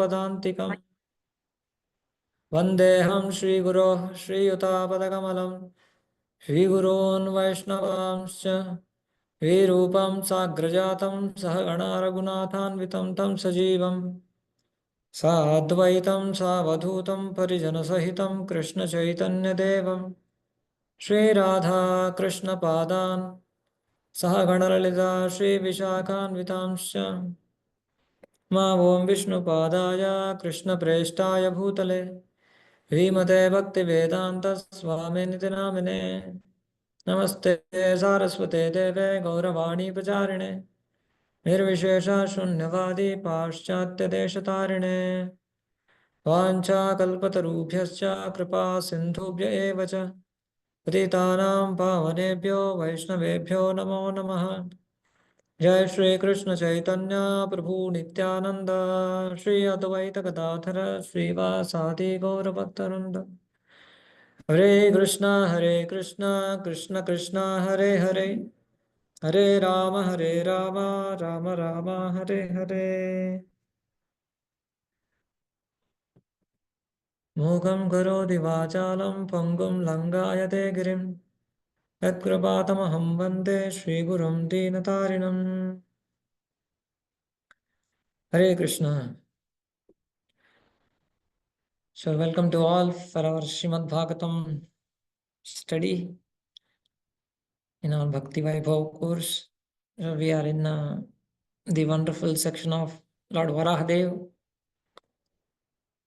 Padaantikam Vandeham Shri Guru Shri Yuta Shri Gurun Vaishnavamscha Virupam Sagrajatam Sahagana Raghunathan Vitam Tam Sajivam Sadvaitam Savadhutam Parijana Sahitam Krishna Chaitanya Devam Shri Radha Krishna Padan Sahagana Lalita Shri Vishakhan Vitamscha Ma Om Vishnu Padaya Krishna Preshtaya Bhutale Vimate Bhaktivedanta Swami Namine Namaste Saraswate Deve Gauravani Pacharine Nirvishesha Shunyavadi Paschatya Deshatarine Vancha Kalpatarubhyascha Kripa Sindhubhya Evacha Patitanam Pavanebhyo Vaishnavebhyo Namo Namaha Jai Shri Krishna Chaitanya Prabhu Nityananda Shri Advaita Gadadhara Shri Vasadi Gaura Bhaktaranda Hare Krishna Krishna Krishna Hare Hare Hare Rama Rama Rama Hare Hare Mukam karoti vachalam pangum langayate girim Yatkrapatamaham vande Shri Gurum Dinatarinam Hare Krishna. So welcome to all for our Srimad Bhagavatam study in our Bhakti Vaibhav course. So we are in the wonderful section of Lord Varahadev.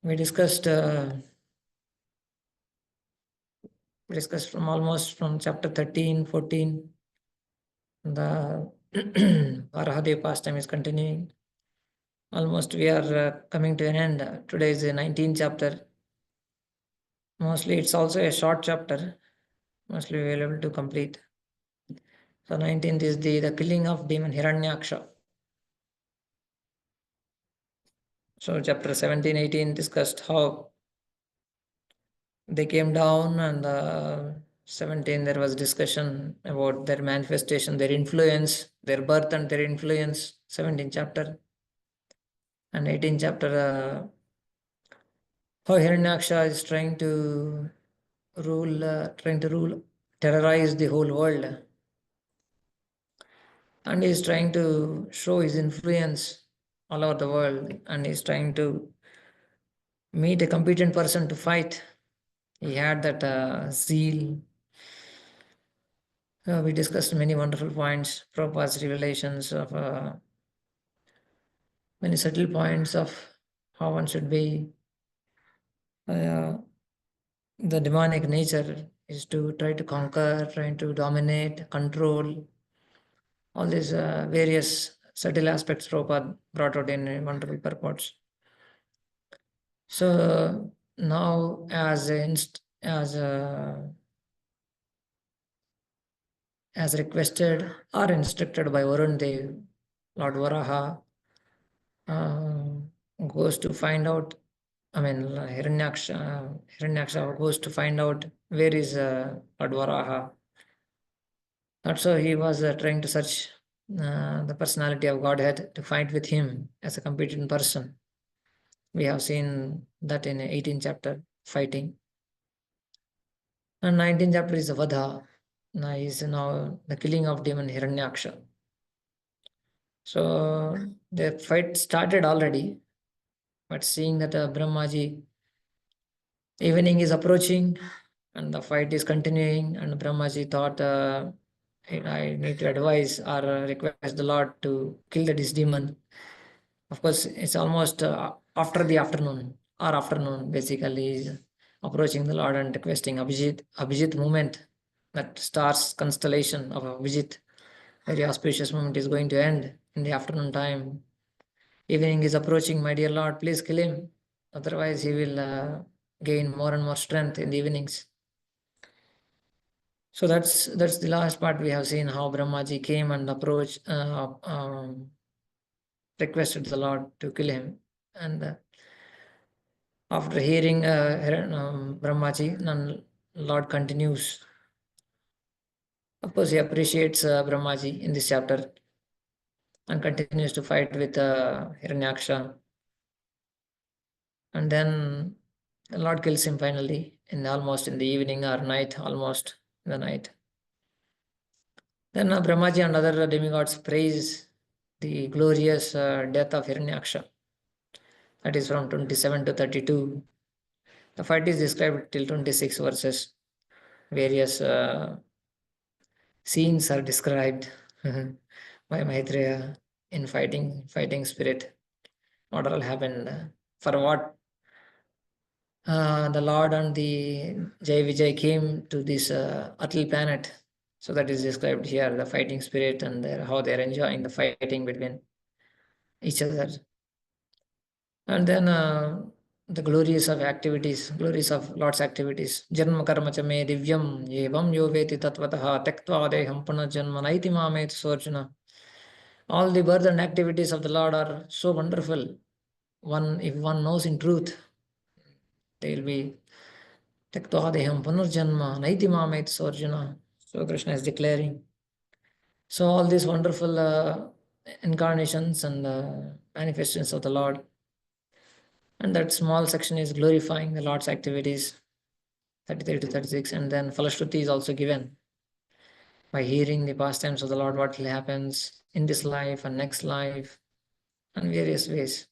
We discussed from almost from chapter 13, 14. The Varahadev pastime is continuing. Almost we are coming to an end. Today is the 19th chapter. Mostly it's also a short chapter. Mostly we will be able to complete. So 19th is the killing of demon Hiranyaksha. So chapter 17, 18 discussed how they came down, and 17 there was discussion about their manifestation, their influence, their birth and their influence, 17th chapter. And 18th chapter, how Hiranyaksha is trying to terrorize the whole world. And he is trying to show his influence all over the world, and he is trying to meet a competent person to fight. He had that zeal. We discussed many wonderful points, Prabhupada's revelations of many subtle points of how one should be. The demonic nature is to try to conquer, trying to dominate, control. All these various subtle aspects Prabhupada brought out in wonderful purports. So now, as requested or instructed by Varun Dev, Lord Varaha goes to find out. Hiranyaksha goes to find out where is Lord Varaha. That's how he was trying to search the personality of Godhead to fight with him as a competent person. We have seen that in 18th chapter, fighting. And 19th chapter is the Vadha. Now is now the killing of demon Hiranyaksha. So the fight started already, but seeing that Brahmaji, evening is approaching and the fight is continuing, and Brahmaji thought, I need to advise or request the Lord to kill this demon. Of course, it's almost after the afternoon, basically, approaching the Lord and requesting Abhijit movement, that star's constellation of Abhijit, very auspicious moment, is going to end in the afternoon time. Evening is approaching, my dear Lord, please kill him. Otherwise, he will gain more and more strength in the evenings. So that's the last part. We have seen how Brahmaji came and approached, requested the Lord to kill him. And after hearing Brahmaji, Lord continues. Of course, he appreciates Brahmaji in this chapter and continues to fight with Hiranyaksha. And then the Lord kills him finally almost in the evening or night, almost in the night. Then Brahmaji and other demigods praise the glorious death of Hiranyaksha. That is from 27 to 32. The fight is described till 26 verses. Various scenes are described by Maitreya in fighting spirit. What all happened? For what the Lord and the Jai Vijay came to this earthly planet. So that is described here, the fighting spirit and how they are enjoying the fighting between each other. And then the glories of Lord's activities. Janma karma cha me divyam yevam yo veti tatvataha tektva deham punarjanma naiti mamet sorjuna. All the birth and activities of the Lord are so wonderful. If one knows in truth, they will be tektva deham punarjanma naiti mamet sorjuna. So Krishna is declaring. So all these wonderful incarnations and manifestations of the Lord. And that small section is glorifying the Lord's activities, 33 to 36. And then Falashruti is also given by hearing the pastimes of the Lord, what happens in this life and next life, and various ways.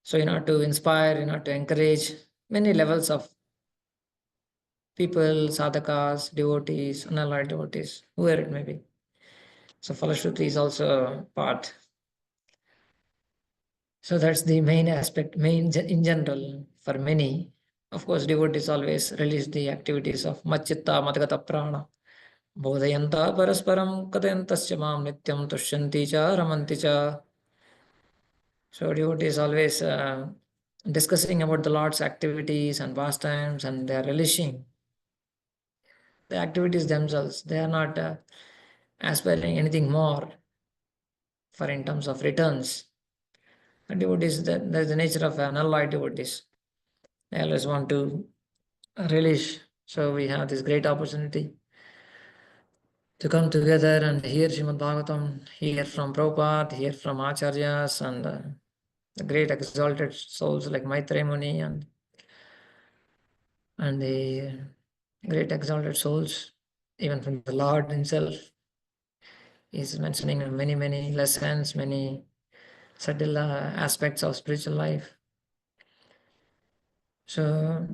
So, in order to inspire, in order to encourage many levels of people, sadhakas, devotees, unallied devotees, whoever it may be. So, Falashruti is also part. So that's the main aspect, in general for many. Of course, devotees always release the activities of Machitta Madhagata Prana. Bodhayanta Parasparam Katayantasya Mam Nityam Tushyanti Cha Ramanti Cha. So devotees always discussing about the Lord's activities and pastimes, and they are relishing the activities themselves. They are not aspiring anything more for in terms of returns. And devotees, that's the nature of unalloyed devotees. They always want to relish. So we have this great opportunity to come together and hear Srimad Bhagavatam, hear from Prabhupada, hear from Acharyas and the great exalted souls like Maitreya Muni and the great exalted souls, even from the Lord himself. He's mentioning many, many lessons, many subtle aspects of spiritual life. So,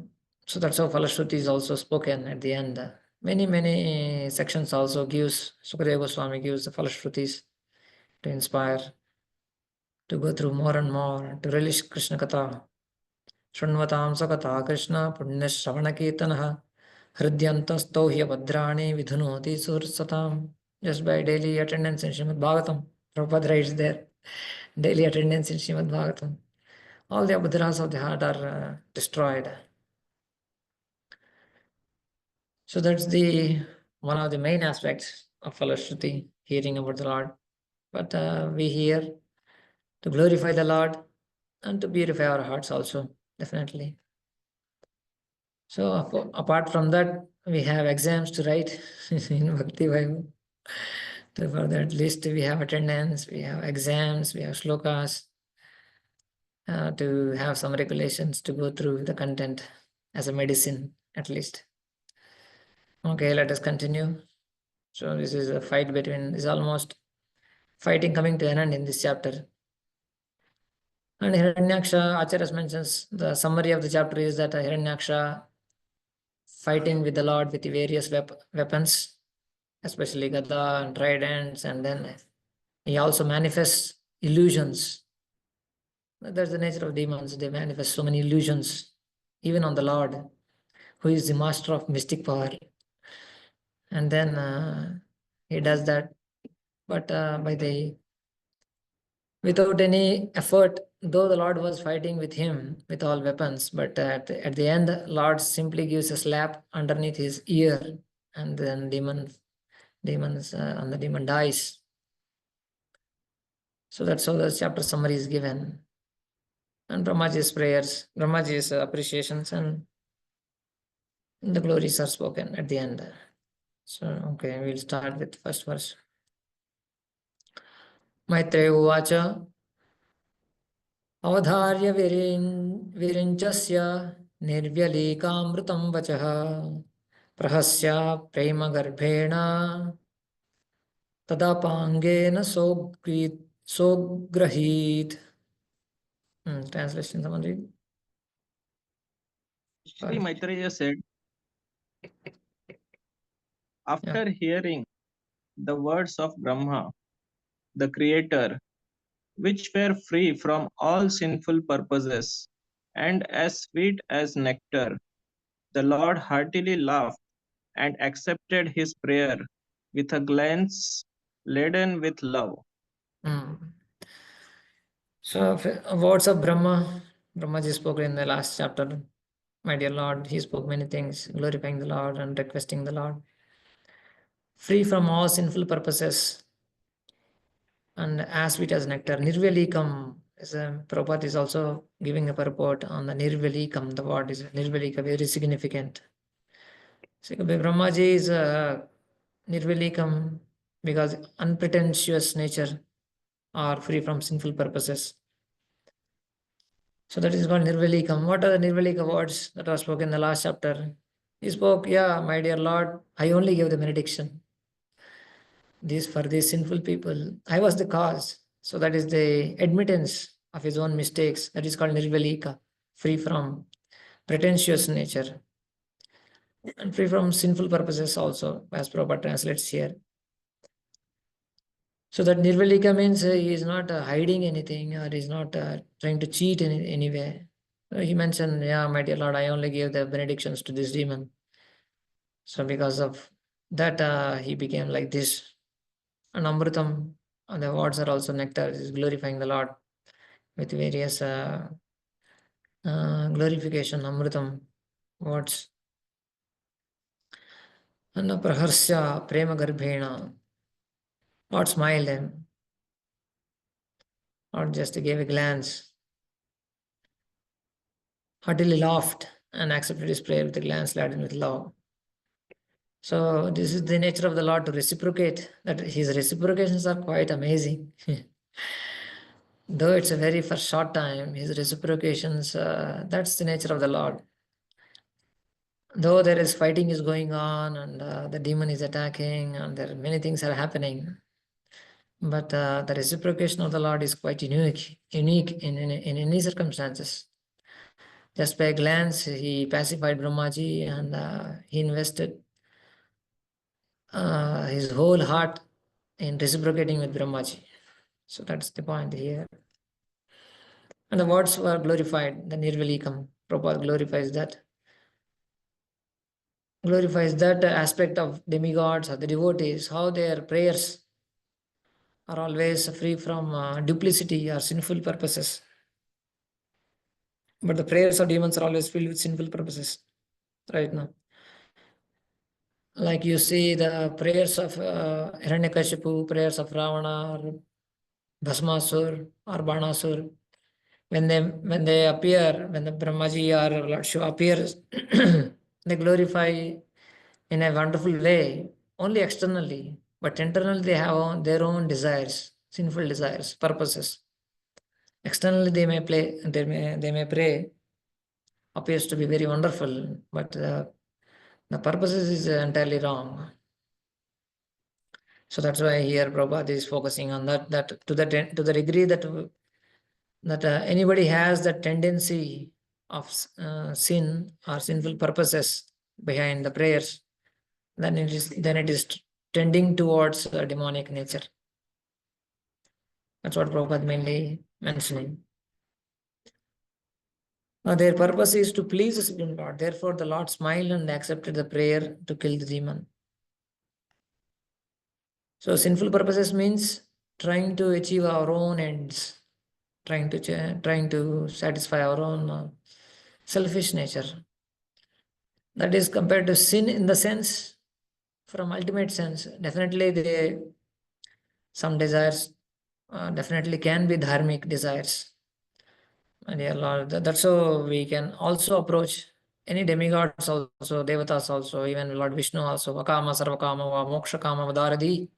that's how Falashruti is also spoken at the end. Many, many sections also Sukadeva Goswami gives the Falashrutis to inspire, to go through more and more, to relish Krishna Katha. Shrunvatam Sakatha Krishna Punya Kirtanaha Hridyantasto Bhadrani Vidhunoti Sursatam. Just by daily attendance in Srimad Bhagavatam. Prabhupada writes there, daily attendance in Srimad Bhagavatam. All the abhadras of the heart are destroyed. So that's the one of the main aspects of Falashruti, hearing about the Lord. But we hear to glorify the Lord and to purify our hearts also, definitely. So apart from that, we have exams to write in Bhakti Vaibhav. So for that list, we have attendance, we have exams, we have shlokas, to have some regulations to go through the content as a medicine, at least. Okay, let us continue. So this is a fight is almost fighting coming to an end in this chapter. And Hiranyaksha, Acharya mentions the summary of the chapter is that Hiranyaksha fighting with the Lord with the various weapons, especially Gada and tridents, and then he also manifests illusions. That's the nature of demons. They manifest so many illusions, even on the Lord, who is the master of mystic power. And then he does that, but without any effort, though the Lord was fighting with him with all weapons, but at the end, Lord simply gives a slap underneath his ear, and then and the demon dies. So that's how the chapter summary is given. And Brahmaji's prayers, Brahmaji's appreciations, and the glories are spoken at the end. So, okay, we'll start with first verse. Maitreya Uvacha Avadharya virinchasya nirvyalikamrutam vachah prahasya prema garbhena tadapangena sograhit. Translation, someone read? Shri Maitreya said, after hearing the words of Brahma, the Creator, which were free from all sinful purposes and as sweet as nectar, the Lord heartily laughed and accepted his prayer with a glance laden with love. So, words of Brahma, Brahmaji spoke in the last chapter. My dear Lord, he spoke many things, glorifying the Lord and requesting the Lord, free from all sinful purposes and as sweet as nectar. Nirvelikam is Prabhupada is also giving a purport on the Nirvelikam. The word is Nirvelika, very significant. So, Brahmaji is Nirvelikam because unpretentious nature or free from sinful purposes. So that is called Nirvelikam. What are the Nirvelika words that are spoken in the last chapter? He spoke, yeah, my dear Lord, I only gave the benediction. This for these sinful people. I was the cause. So that is the admittance of his own mistakes. That is called Nirvelika, free from pretentious nature and free from sinful purposes also, as Prabhupada translates here. So that Nirvelika means he is not hiding anything or he is not trying to cheat in any way. He mentioned, yeah, my dear Lord, I only gave the benedictions to this demon. So because of that, he became like this. And Amritam, and the words are also nectar, is glorifying the Lord with various glorification, Amritam words. And Praharsya, Prema Garbhena, Lord smiled him, Lord just gave a glance, heartily laughed, and accepted his prayer with a glance laden with love. So this is the nature of the Lord to reciprocate, that his reciprocations are quite amazing. Though it's a very for short time, his reciprocations, that's the nature of the Lord. Though there is fighting is going on and the demon is attacking and there are many things are happening, but the reciprocation of the Lord is quite unique in any circumstances. Just by a glance, he pacified Brahmaji and he invested his whole heart in reciprocating with Brahmaji. So that's the point here. And the words were glorified, the Nirvelikam. Prabhupada glorifies that aspect of demigods or the devotees, how their prayers are always free from duplicity or sinful purposes. But the prayers of demons are always filled with sinful purposes right now. Like you see the prayers of Hiranyakashipu, prayers of Ravana or Bhasmasur or Banasur, when they appear, when the Brahmaji or Lord Shiva appears, they glorify in a wonderful way, only externally, but internally they have their own desires, sinful desires, purposes. Externally they may pray, appears to be very wonderful, but the purposes is entirely wrong. So that's why here Prabhupada is focusing on that to the degree that anybody has that tendency of sin or sinful purposes behind the prayers, then it is tending towards demonic nature. That's what Prabhupada mainly mentioning. Their purpose is to please the Supreme Lord. Therefore, the Lord smiled and accepted the prayer to kill the demon. So, sinful purposes means trying to achieve our own ends, trying to satisfy our own selfish nature. That is compared to sin in the sense, from ultimate sense. Definitely, some desires definitely can be dharmic desires. And dear Lord, that's how we can also approach any demigods also, devatas also, even Lord Vishnu also. Vakama sarvakama va moksha kama vadaradi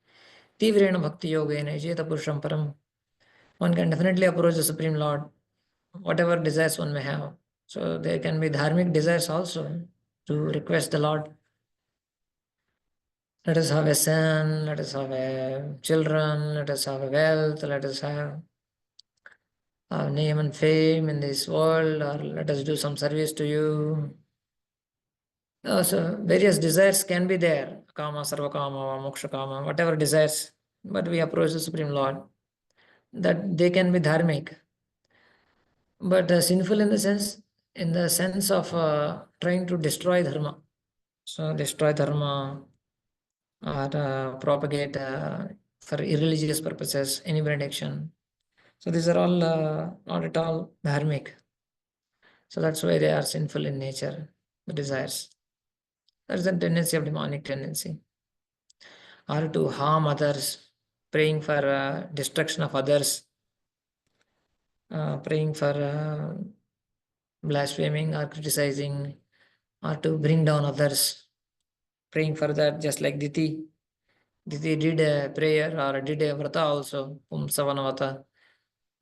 tivrena bhakti yogena jeta purusham param. One can definitely approach the Supreme Lord whatever desires one may have. So there can be dharmic desires also, to request the Lord. Let us have a son, let us have a children, let us have a wealth, let us have name and fame in this world, or let us do some service to you. So various desires can be there, kama, sarva kama, moksha kama, whatever desires. But we approach the Supreme Lord, that they can be dharmic, but sinful in the sense of trying to destroy dharma. So destroy dharma or propagate for irreligious purposes, any benediction. So these are all not at all dharmic. So that's why they are sinful in nature, the desires. That's the tendency of demonic tendency. Or to harm others, praying for destruction of others, praying for blaspheming or criticizing, or to bring down others, praying for that, just like Diti. Diti did a prayer or did a vrata also, Pumsavanavata,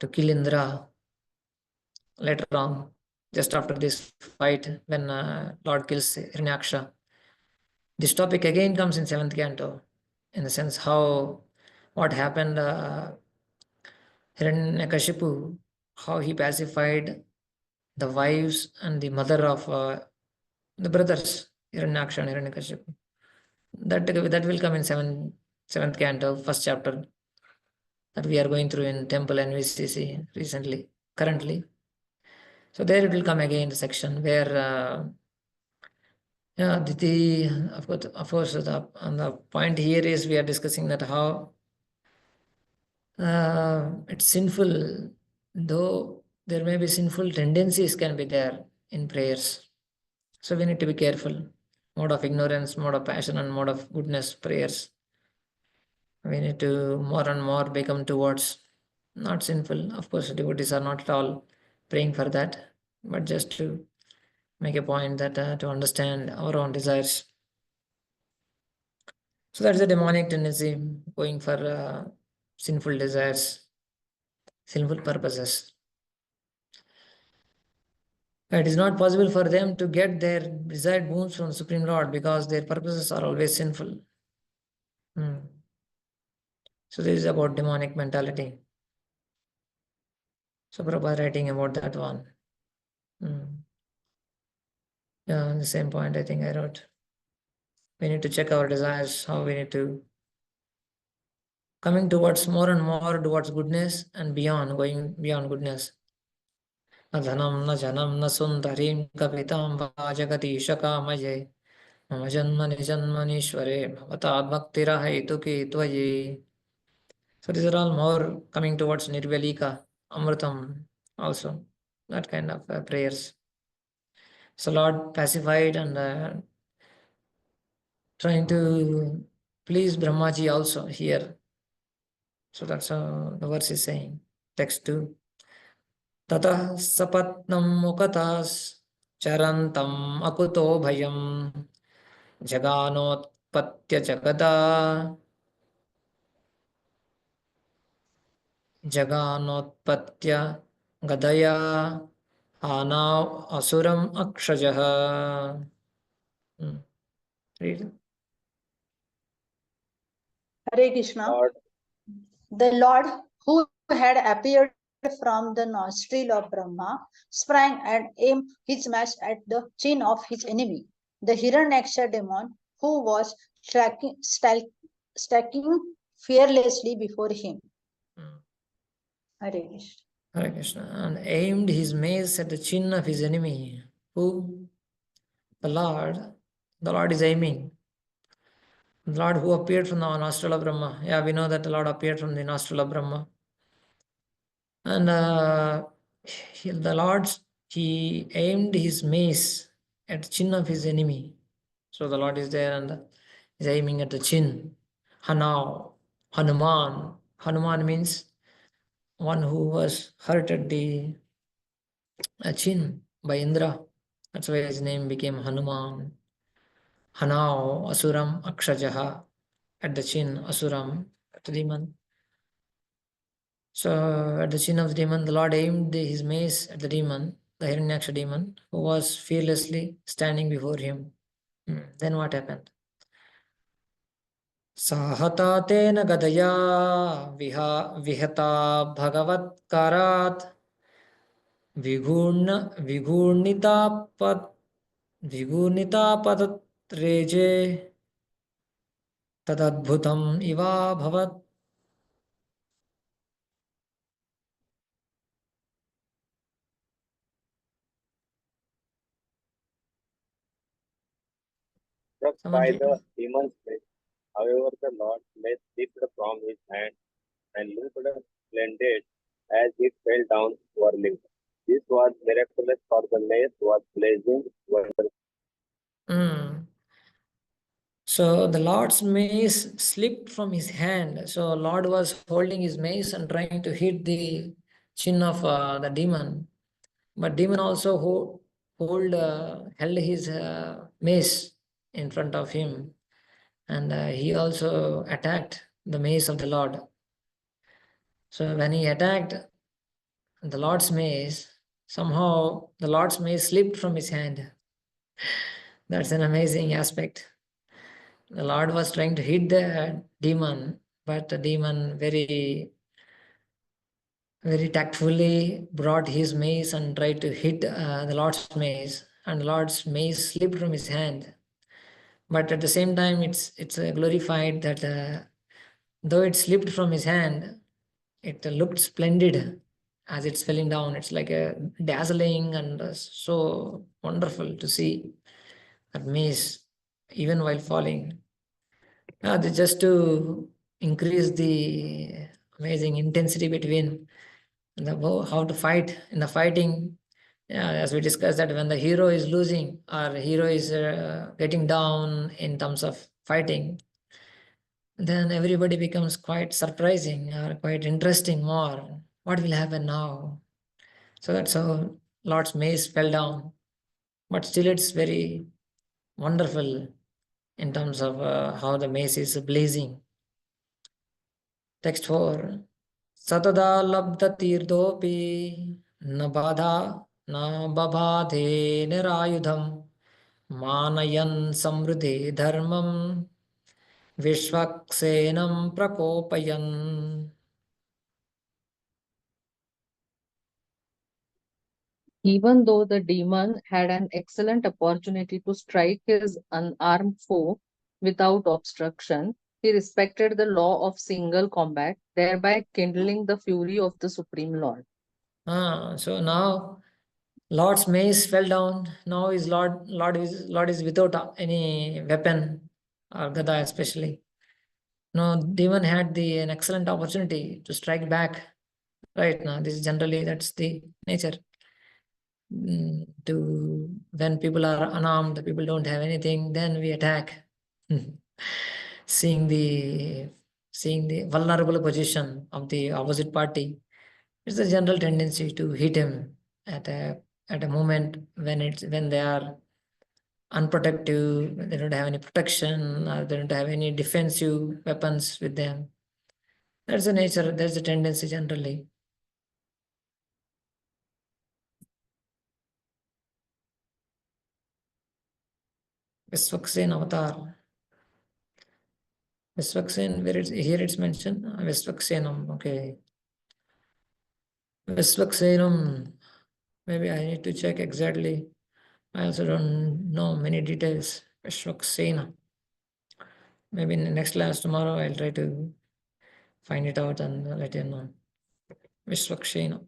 to kill Indra later on, just after this fight, when Lord kills Hiranyaksha. This topic again comes in 7th canto, in the sense how, what happened, Hiranyakashipu, how he pacified the wives and the mother of the brothers, Hiranyaksha and Hiranyakashipu. That will come in 7th canto, first chapter, that we are going through in Temple NVCC recently, currently. So there it will come again, the section where yeah, of course, and the point here is we are discussing that how it's sinful, though there may be sinful tendencies can be there in prayers. So we need to be careful. Mode of ignorance, mode of passion, and mode of goodness prayers. We need to more and more become towards not sinful. Of course, devotees are not at all praying for that, but just to make a point that to understand our own desires. So that's the demonic tendency, going for sinful desires, sinful purposes. It is not possible for them to get their desired boons from Supreme Lord because their purposes are always sinful. So this is about demonic mentality. So Prabhupada writing about that one. Yeah, the same point I think I wrote. We need to check our desires, how we need to coming towards more and more towards goodness and beyond, going beyond goodness. न धनं न जनं न सुन्दरीं कवितां वा जगदीशकामये मम जन्मनि जन्मनीश्वरे भवताद्भक्तिरहैतुकी त्वयि. So these are all more coming towards Nirvalika, Amritam also, that kind of prayers. So Lord pacified and trying to please Brahmaji also here. So that's how the verse is saying. Text 2. Tatah sapatnam mukatas charantam akuto bhayam jaganotpatya jaganotpatya gadaya anav asuram akshajaha. Read. Hare Krishna. Lord, The Lord who had appeared from the nostril of Brahma sprang and aimed his match at the chin of his enemy, the Hiranyaksha demon, who was stacking fearlessly before him. Hare Krishna. Hare Krishna. And aimed his mace at the chin of his enemy. Who? The Lord. The Lord is aiming. The Lord who appeared from the nostril of Brahma. Yeah, we know that the Lord appeared from the nostril of Brahma. And the Lord, he aimed his mace at the chin of his enemy. So the Lord is there and is aiming at the chin. Hanau, Hanuman. Hanuman means one who was hurt at the chin by Indra. That's why his name became Hanuman. Hanau, Asuram, Akshajaha. At the chin, Asuram, at the demon. So at the chin of the demon, the Lord aimed his mace at the demon, the Hiranyaksha demon, who was fearlessly standing before him. Then what happened? Sahata tena gadaya vihata bhagavatkarat vigurnita patatreje tadadbhutam iva bhavat. Struck Someone by read? the demon's blade. However, the Lord's mace slipped from his hand and looked splendid as it fell down whirling. This was miraculous, for the mace was blazing wonderfully. So the Lord's mace slipped from his hand. So Lord was holding his mace and trying to hit the chin of the demon. But demon also held his mace in front of him, and he also attacked the mace of the Lord. So when he attacked the Lord's mace, somehow the Lord's mace slipped from his hand. That's an amazing aspect. The Lord was trying to hit the demon, but the demon very tactfully brought his mace and tried to hit the Lord's mace, and the Lord's mace slipped from his hand. But at the same time, it's glorified that though it slipped from his hand, it looked splendid as it's falling down. It's like a dazzling and so wonderful to see that mace even while falling. Just to increase the amazing intensity between how to fight in the fighting. Yeah, as we discussed that when the hero is losing or hero is getting down in terms of fighting, then everybody becomes quite surprising or quite interesting more. What will happen now? So that's how Lord's mace fell down. But still it's very wonderful in terms of how the mace is blazing. Text 4. Satada labda tirdopi nabadha nababadhe nirayudham manayan samruddhi dharmam vishwaksenam prakopayan. Even though the demon had an excellent opportunity to strike his unarmed foe without obstruction, he respected the law of single combat, thereby kindling the fury of the Supreme Lord. So now Lord's mace fell down. Now is Lord is without any weapon or gada especially. No, demon had an excellent opportunity to strike back. Right now, this is generally that's the nature. To when people are unarmed, people don't have anything, then we attack. seeing the vulnerable position of the opposite party, it's a general tendency to hit him at a moment when they are unprotective, they don't have any protection, or they don't have any defensive weapons with them. That's the nature, that's the tendency generally. Visvaksen avatar. Visvaksen, here it's mentioned. Visvaksenam, okay. Visvaksenam. Maybe I need to check exactly. I also don't know many details. Vishwaksena. Maybe in the next class tomorrow I'll try to find it out and let you know. Vishwaksena.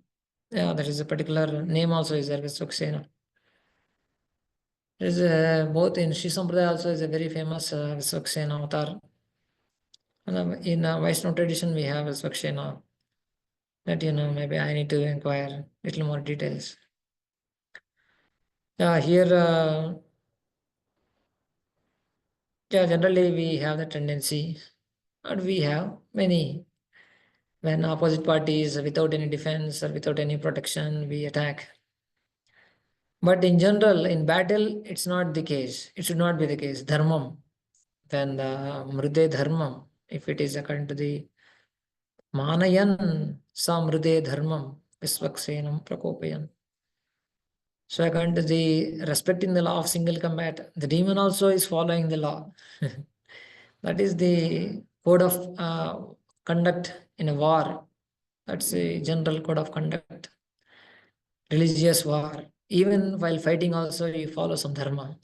Yeah, there is a particular name also is there, Vishwaksena. There is both in Sri Sampradaya also is a very famous Vishwaksena avatar. And in Vaishnava tradition we have Vishwaksena. That maybe I need to inquire little more details. Here, generally we have the tendency, and we have many, when opposite parties without any defense or without any protection, we attack. But in general, in battle, it's not the case. It should not be the case. Dharmam, when the mrude dharmam, if it is according to the Manayan samrude dharmam visvaksenam prakopayan. So according to the respecting the law of single combat, the demon also is following the law. That is the code of conduct in a war. That's a general code of conduct. Religious war. Even while fighting also you follow some dharma.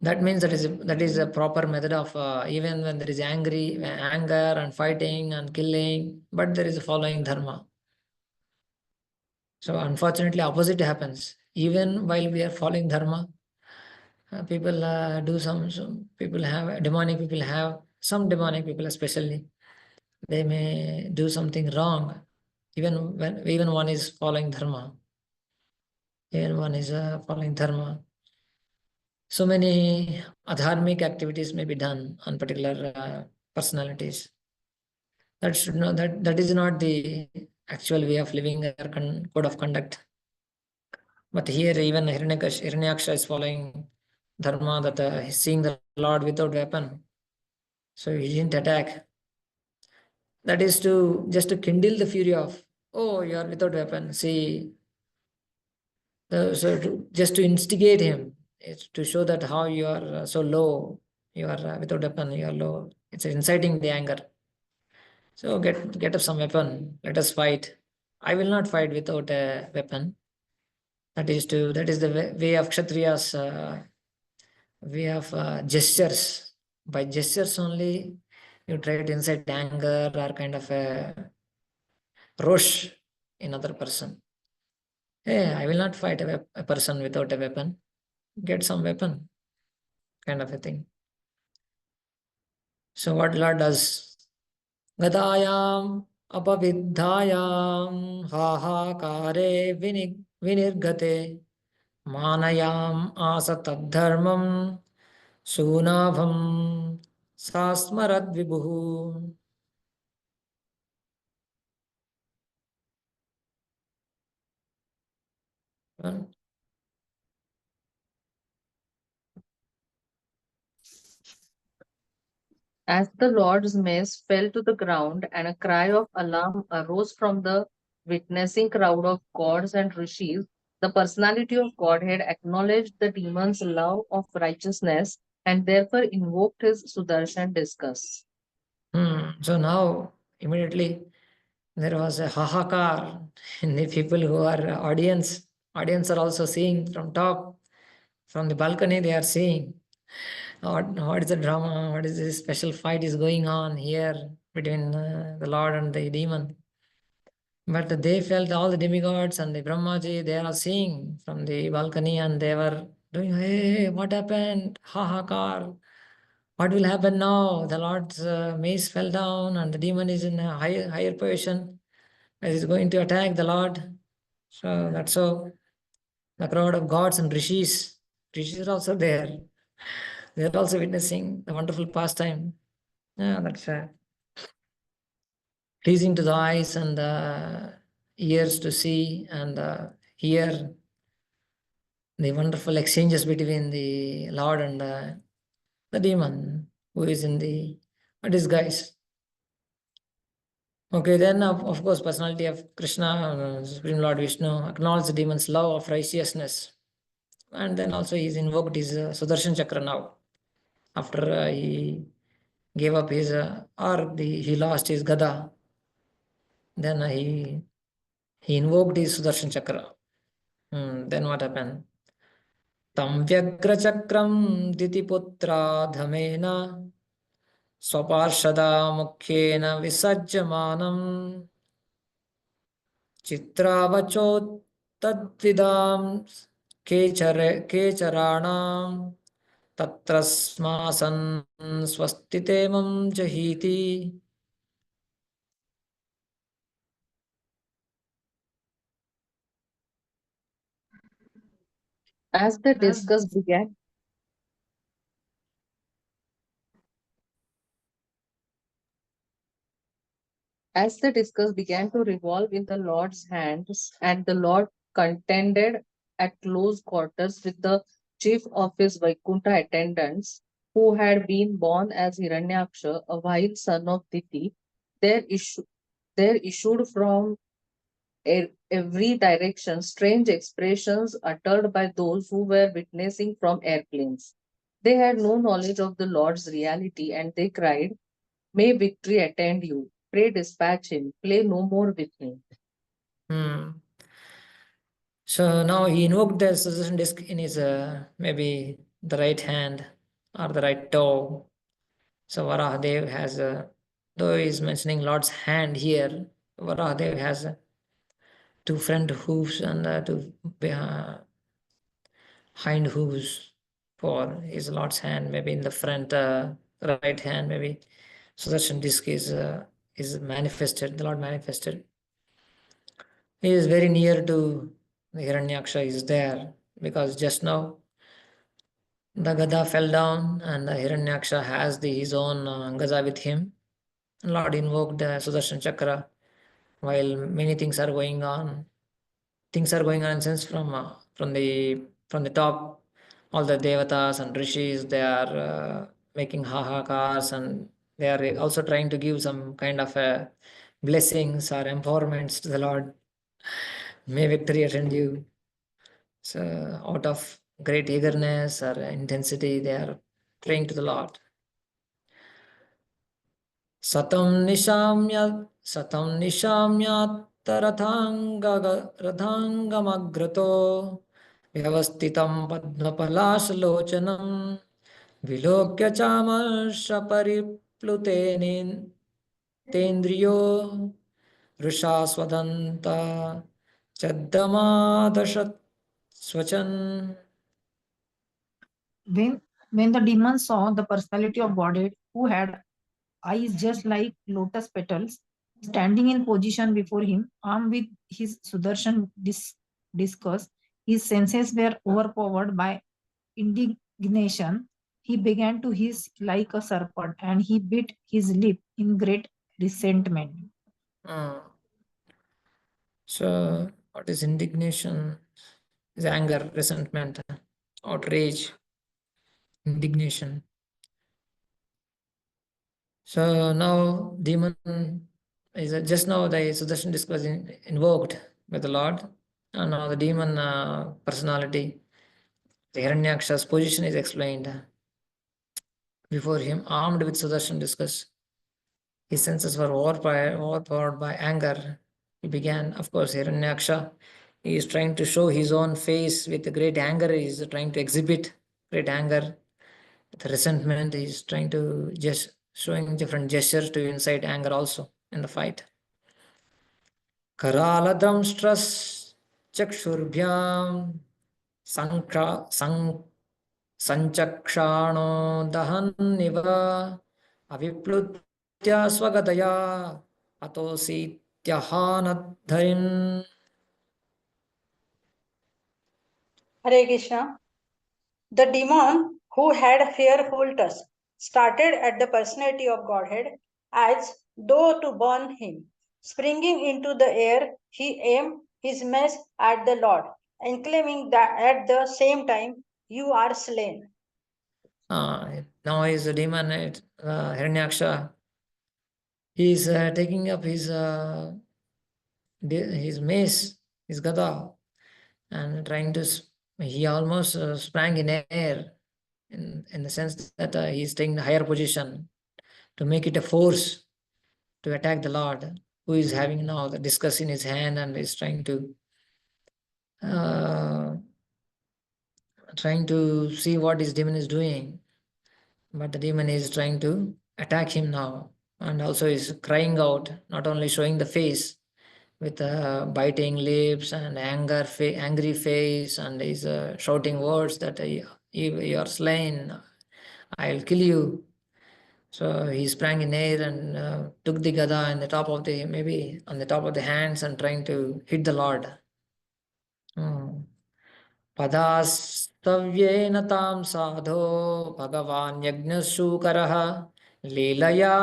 That means that is a proper method of even when there is anger and fighting and killing, but there is a following dharma. So unfortunately opposite happens. Even while we are following dharma, people do some people have demonic people have some demonic people especially, they may do something wrong even one is following dharma, even one is following dharma. So many adharmic activities may be done on particular personalities. That should not that is not the actual way of living or code of conduct. But here even Hiranyaksha is following dharma, that he's seeing the Lord without weapon. So he didn't attack. That is to just to kindle the fury of, oh, you are without weapon. See, just to instigate him, it's to show that how you are so low, you are without weapon, you are low. It's inciting the anger. So get up some weapon. Let us fight. I will not fight without a weapon. That is the way of Kshatriyas. Way of gestures. By gestures only, you try to incite anger or kind of a rosh in other person. Hey, I will not fight a person without a weapon. Get some weapon, kind of a thing. So what Lord does? Gadayam apavidhayam hahakare vinirgate manayam asatadharmam sunabham sasmarad vibhu. Well, As the Lord's mace fell to the ground and a cry of alarm arose from the witnessing crowd of gods and rishis, the personality of Godhead acknowledged the demon's love of righteousness and therefore invoked his Sudarshan discus. So now immediately there was a hahakar in the people who are audience. Audience are also seeing from top, from the balcony. They are seeing what is the drama, what is this special fight is going on here between the Lord and the demon. But they felt all the demigods and the Brahmaji, they are seeing from the balcony and they were doing, hey, what happened? Hahakar. What will happen now? The Lord's mace fell down and the demon is in a higher position. He is going to attack the Lord. So that's so the crowd of gods and rishis are also there. They are also witnessing the wonderful pastime. Yeah, that's pleasing to the eyes and the ears to see and hear the wonderful exchanges between the Lord and the demon who is in the disguise. Okay, then of course, personality of Krishna, Supreme Lord Vishnu, acknowledge the demon's love of righteousness. And then also he's invoked his Sudarshan Chakra now. After he gave up his, he lost his Gada, then he invoked his Sudarshan Chakra. Then what happened? Tam Vyagra Chakram Ditiputra Dhamena Swaparshada Mukhyena Visajjamanam Chitravachot Tadvidam Kecharaणाम Tatrasmasan Swastitemam Jahiti. As the discus began, As the discus began to revolve in the Lord's hands, and the Lord contended at close quarters with the chief of his Vaikuntha attendants, who had been born as Hiranyaksha, a vile son of Diti, there There issued from every direction strange expressions uttered by those who were witnessing from airplanes. They had no knowledge of the Lord's reality, and they cried, "May victory attend you! Pray dispatch him! Play no more with him." Hmm. So now he invoked the succession disc in his maybe the right hand or the right toe. So Varahadev has though he is mentioning Lord's hand here, Varahadev has two front hooves and two hind hooves for his Lord's hand, maybe in the front right hand, maybe Sudarshan disc is manifested, the Lord manifested. He is very near to the Hiranyaksha is there because just now the Gada fell down and the Hiranyaksha has his own Gada with him. Lord invoked the Sudarshan Chakra while many things are going on. Things are going on in sense from the top. All the devatas and rishis, they are making hahakars, and they are also trying to give some kind of blessings or empowerments to the Lord. May victory attend you. So out of great eagerness or intensity, they are praying to the Lord. Satam nishamyattarathangamagrato vyavastitam padmapalaṣaločanam vilokya chamarša pariplutenin tendriyo vrushasvadanta chaddamadashat swachan. When the demon saw the personality of Godhead, who had eyes just like lotus petals, standing in position before him, armed with his Sudarshan discus, his senses were overpowered by indignation. He began to hiss like a serpent, and he bit his lip in great resentment. So, what is indignation? Is anger, resentment, outrage, indignation. So now demon is just now the Sudarshan disc was invoked by the Lord, and now the demon personality, the Hiranyaksha's position is explained before him, armed with Sudarshan discus. His senses were overpowered by anger. He began, of course, Hiranyaksha. He is trying to show his own face with great anger. He is trying to exhibit great anger, the resentment. He is trying to just showing different gestures to incite anger also in the fight. Karaladramstras chakshurbyam sanchakshano dahanniva aviplutya swagataya atosityahanadharin. Hare Krishna. The demon who had fearful tusk started at the personality of Godhead as though to burn him. Springing into the air, he aimed his mace at the Lord, exclaiming that at the same time, "You are slain." Now is the demon, Hiranyaksha. He is taking up his mace, his gada, and trying to. He almost sprang in air, in the sense that he is taking the higher position to make it a force to attack the Lord, who is having now the discus in his hand and is uh, trying to see what his demon is doing. But the demon is trying to attack him now, and also is crying out, not only showing the face with biting lips and angry face, and is shouting words that you are slain, I'll kill you. So he sprang in air and took the gada in the top of the maybe on the top of the hands and trying to hit the Lord. पदास्तव्येन तां साधो भगवान् यज्ञशूकरः लीलया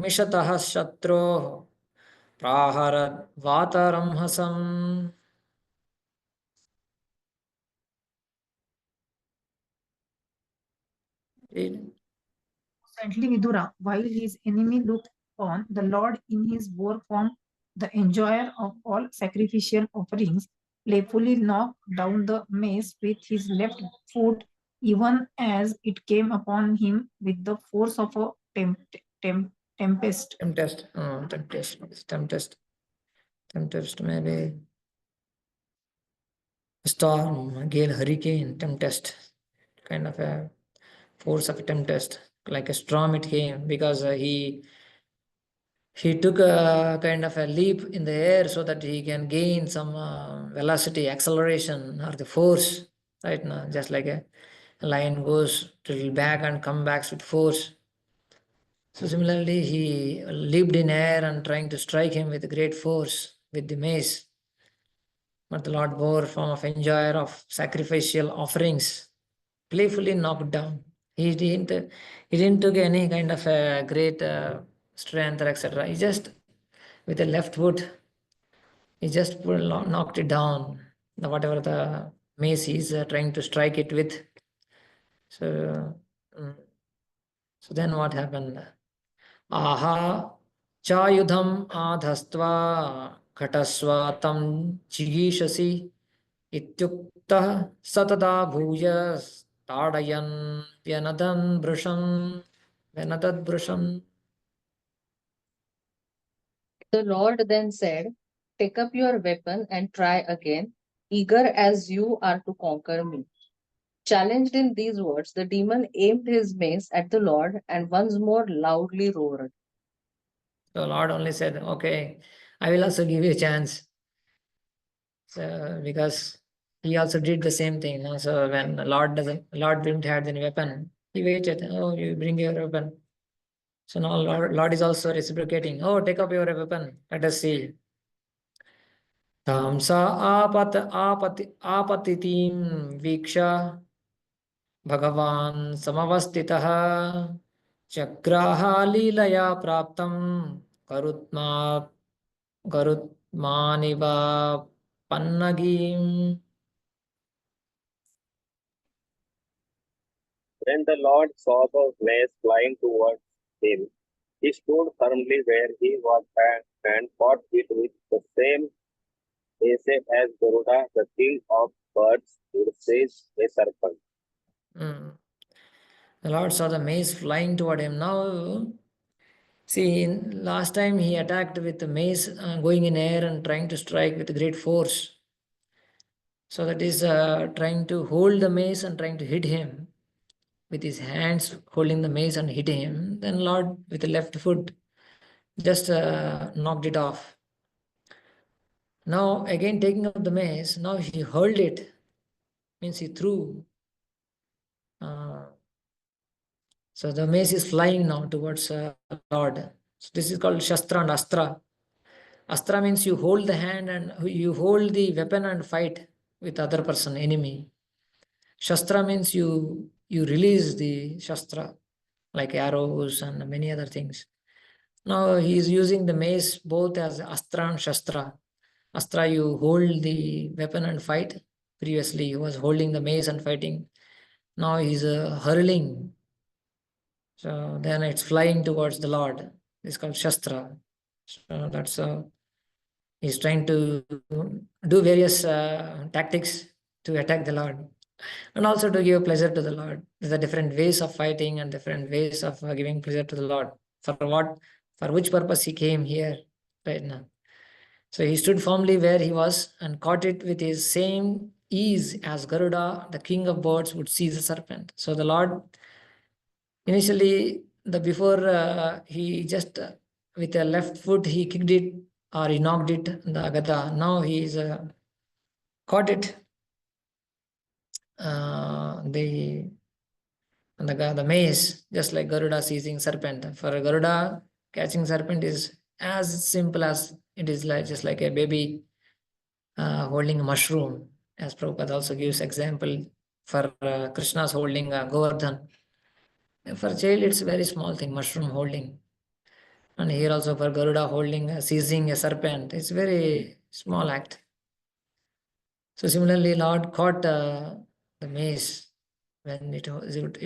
मिषतः शत्रोः प्राहरद्वातरंहसम्. Saintly Vidura, while his enemy looked on, the Lord in his boar form The enjoyer of all sacrificial offerings playfully knocked down the mace with his left foot, even as it came upon him with the force of a tempest. Tempest, maybe storm, gale, hurricane, tempest, kind of a force of tempest, like a storm it came, because he took a kind of a leap in the air so that he can gain some velocity, acceleration, or the force, right now, just like a lion goes to back and come back with force. So similarly, he leaped in air and trying to strike him with great force with the mace. But the Lord bore form of enjoyer of sacrificial offerings, playfully knocked down. He didn't took any kind of a great strength or etc. He just with the left foot, he just knocked it down. Whatever the mace he's trying to strike it with. So, so then what happened? Aha, chayudham adhastva khatasva tam chigishasi ityuktah satada bhujas tadayan vyanadan brushan. The Lord then said, "Take up your weapon and try again, eager as you are to conquer me." Challenged in these words, the demon aimed his mace at the Lord and once more loudly roared. So Lord only said, okay, I will also give you a chance. So because he also did the same thing. No? So when Lord didn't have any weapon, he waited. Oh, you bring your weapon. So now Lord is also reciprocating. Oh, take up your weapon. Let us see. Tamsa apatitim viksha Bhagavan samavastitaha chakraha leelaya praptam garutmaniva pannagim. When the Lord saw the mace flying towards him, he stood firmly where he was and fought it with the same pace as Garuda, the king of birds, would seize a serpent. The Lord saw the mace flying toward him. Now, see, last time he attacked with the mace going in air and trying to strike with great force. So that is trying to hold the mace and trying to hit him with his hands, holding the mace and hitting him. Then Lord with the left foot just knocked it off. Now again taking up the mace, now he hurled it, means he threw. So the mace is flying now towards Lord. So this is called Shastra and Astra. Astra means you hold the hand and you hold the weapon and fight with other person, enemy. Shastra means you release the Shastra, like arrows and many other things. Now he is using the mace both as Astra and Shastra. Astra, you hold the weapon and fight. Previously he was holding the mace and fighting. Now he's hurling. So then it's flying towards the Lord. It's called Shastra. So that's he's trying to do various tactics to attack the Lord and also to give pleasure to the Lord. There's a different ways of fighting and different ways of giving pleasure to the Lord. For what? For which purpose he came here right now. So he stood firmly where he was and caught it with his same ease as Garuda, the king of birds, would seize the serpent. So the Lord, initially, before he just with a left foot he kicked it or he knocked it, the Gada. Now he is caught it. The mace, just like Garuda seizing serpent. For Garuda, catching serpent is as simple as it is like just like a baby holding a mushroom, as Prabhupada also gives example for Krishna's holding Govardhan. For a child, it's a very small thing, mushroom holding. And here also for Garuda holding, seizing a serpent, it's very small act. So similarly, Lord caught the mace when it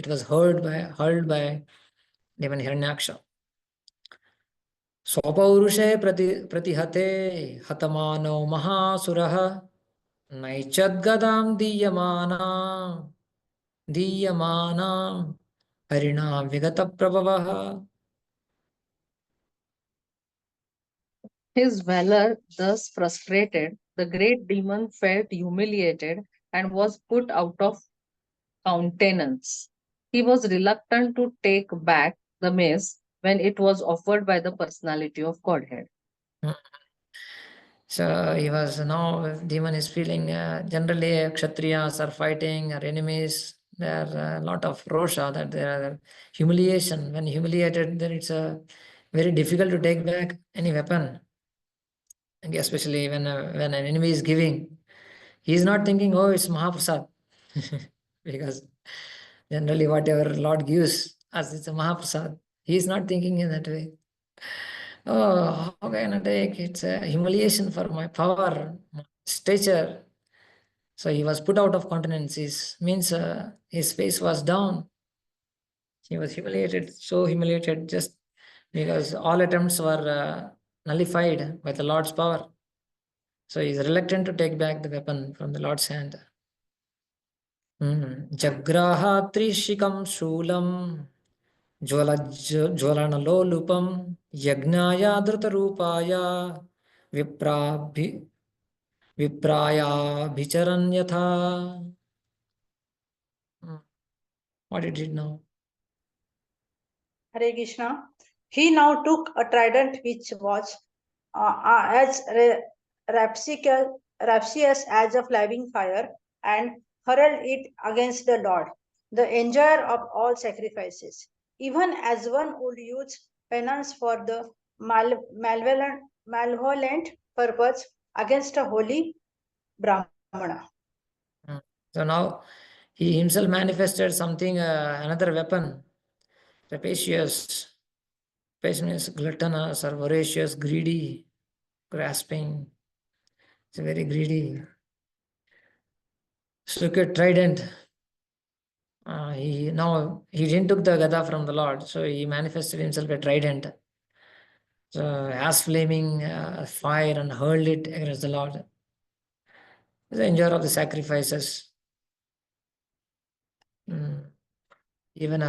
was hurled by demon Hiranyaksha. स्वपौरुषे प्रतिहते हतमानो महासुरः नैचद्गदां दीयमानां हरिणा विगतप्रभवः. His valor thus frustrated, the great demon felt humiliated and was put out of countenance. He was reluctant to take back the mace when it was offered by the personality of Godhead. So he was now, demon is feeling, generally Kshatriyas are fighting, are enemies. There are a lot of rosha, that there are humiliation. When humiliated, then it's very difficult to take back any weapon. And especially when an enemy is giving, he is not thinking, oh, it's Mahaprasad. Because generally whatever Lord gives us, it's a Mahaprasad. He is not thinking in that way. Oh, how can I take? It's a humiliation for my power, my stature. So he was put out of countenance. Means his face was down. He was humiliated, so humiliated, just because all attempts were nullified by the Lord's power. So he is reluctant to take back the weapon from the Lord's hand. Jagraha trishikam shulam ज्वलनलोलुपं यज्ञाय धृतरूपाय विप्राभि विप्रायाभिचरन् यथा. What it did now? Hare Krishna. He now took a trident which was as rapacious as a flaming fire and hurled it against the Lord, the enjoyer of all sacrifices, even as one would use penance for the malevolent purpose against a holy Brahmana. So now he himself manifested something, another weapon, rapacious. Rapacious means gluttonous or voracious, greedy, grasping. It's very greedy. So look at trident. He didn't took the gada from the Lord, so he manifested himself a trident. So as flaming fire and hurled it against the Lord. He's the enjoyer of the sacrifices. Even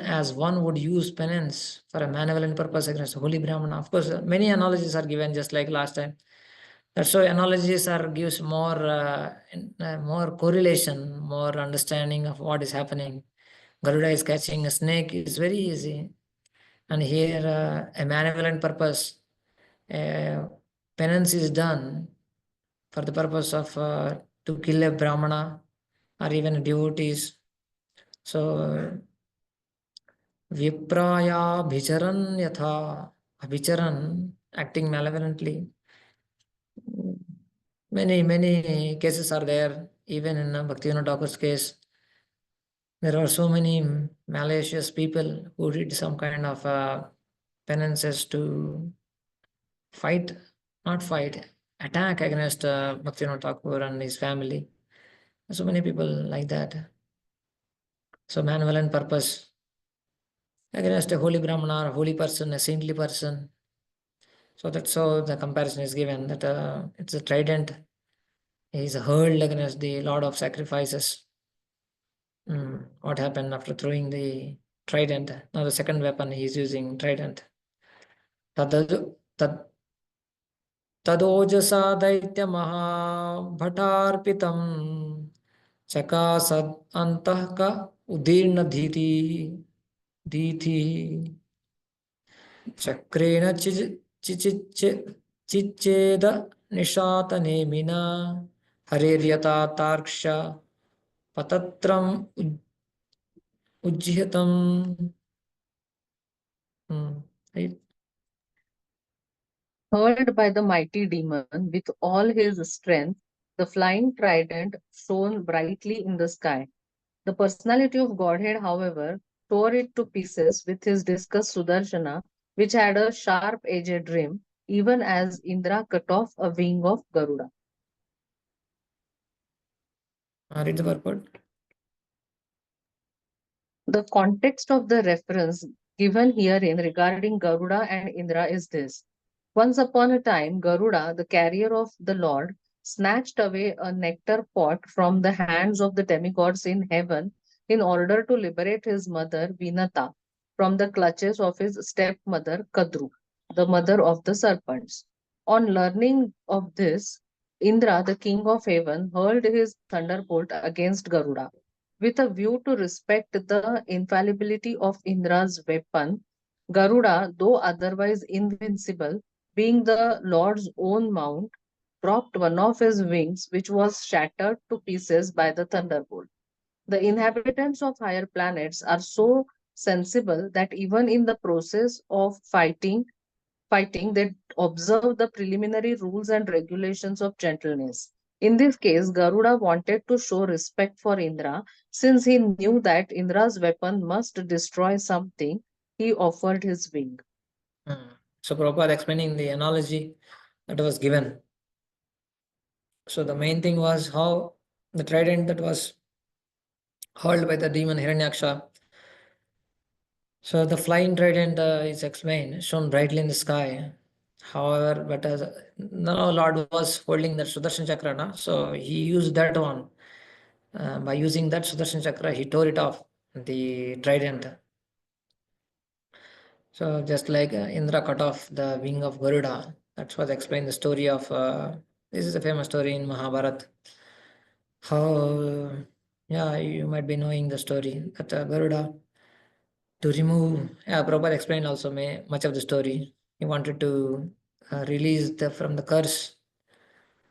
as one would use penance for a malevolent purpose against a holy Brahmana. Of course, many analogies are given, just like last time. That's why analogies gives more correlation, more understanding of what is happening. Garuda is catching a snake is very easy, and here a malevolent purpose, penance is done for the purpose of to kill a Brahmana or even devotees. So Vipraya Bhicharan Yatha, Abhicharan, acting malevolently. Many cases are there, even in Bhaktivinoda Thakur's case. There are so many malicious people who did some kind of penances to attack against Bhaktivinoda Thakur and his family. So many people like that. So malevolent purpose against a holy Brahmana, a holy person, a saintly person. So that's how the comparison is given, that it's a trident is hurled against the Lord of sacrifices. What happened after throwing the trident? Now the second weapon he is using, trident. तदोजसा दैत्यमहाभटार्पितं चकासद् अन्तः क दीथि चक्रेण चिच्चेद निशातनेमिना हरेर्यथा तार्क्ष पतत्रम् उज्झितम्. Right? Hurled by the mighty demon with all his strength, the flying trident shone brightly in the sky. The personality of Godhead, however, tore it to pieces with his discus Sudarshana, which had a sharp-edged rim, even as Indra cut off a wing of Garuda. Read the purport. The context of the reference given herein regarding Garuda and Indra is this. Once upon a time, Garuda, the carrier of the Lord, snatched away a nectar pot from the hands of the demigods in heaven in order to liberate his mother, Vinata, from the clutches of his stepmother, Kadru, the mother of the serpents. On learning of this, Indra, the king of heaven, hurled his thunderbolt against Garuda. With a view to respect the infallibility of Indra's weapon, Garuda, though otherwise invincible, being the Lord's own mount, dropped one of his wings, which was shattered to pieces by the thunderbolt. The inhabitants of higher planets are so sensible that even in the process of fighting, they observe the preliminary rules and regulations of gentleness. In this case, Garuda wanted to show respect for Indra. Since he knew that Indra's weapon must destroy something, he offered his wing. So Prabhupada explaining the analogy that was given. So the main thing was how the trident that was hurled by the demon Hiranyaksha. So the flying trident is explained, shown brightly in the sky. However, but now Lord was holding that Sudarshan Chakra, na? So he used that one. By using that Sudarshan Chakra, he tore it off, the trident. So just like Indra cut off the wing of Garuda, that's what explained the story of, this is a famous story in Mahabharata. How, yeah, you might be knowing the story that Garuda, to remove, yeah, Prabhupada explained also much of the story. He wanted to release from the curse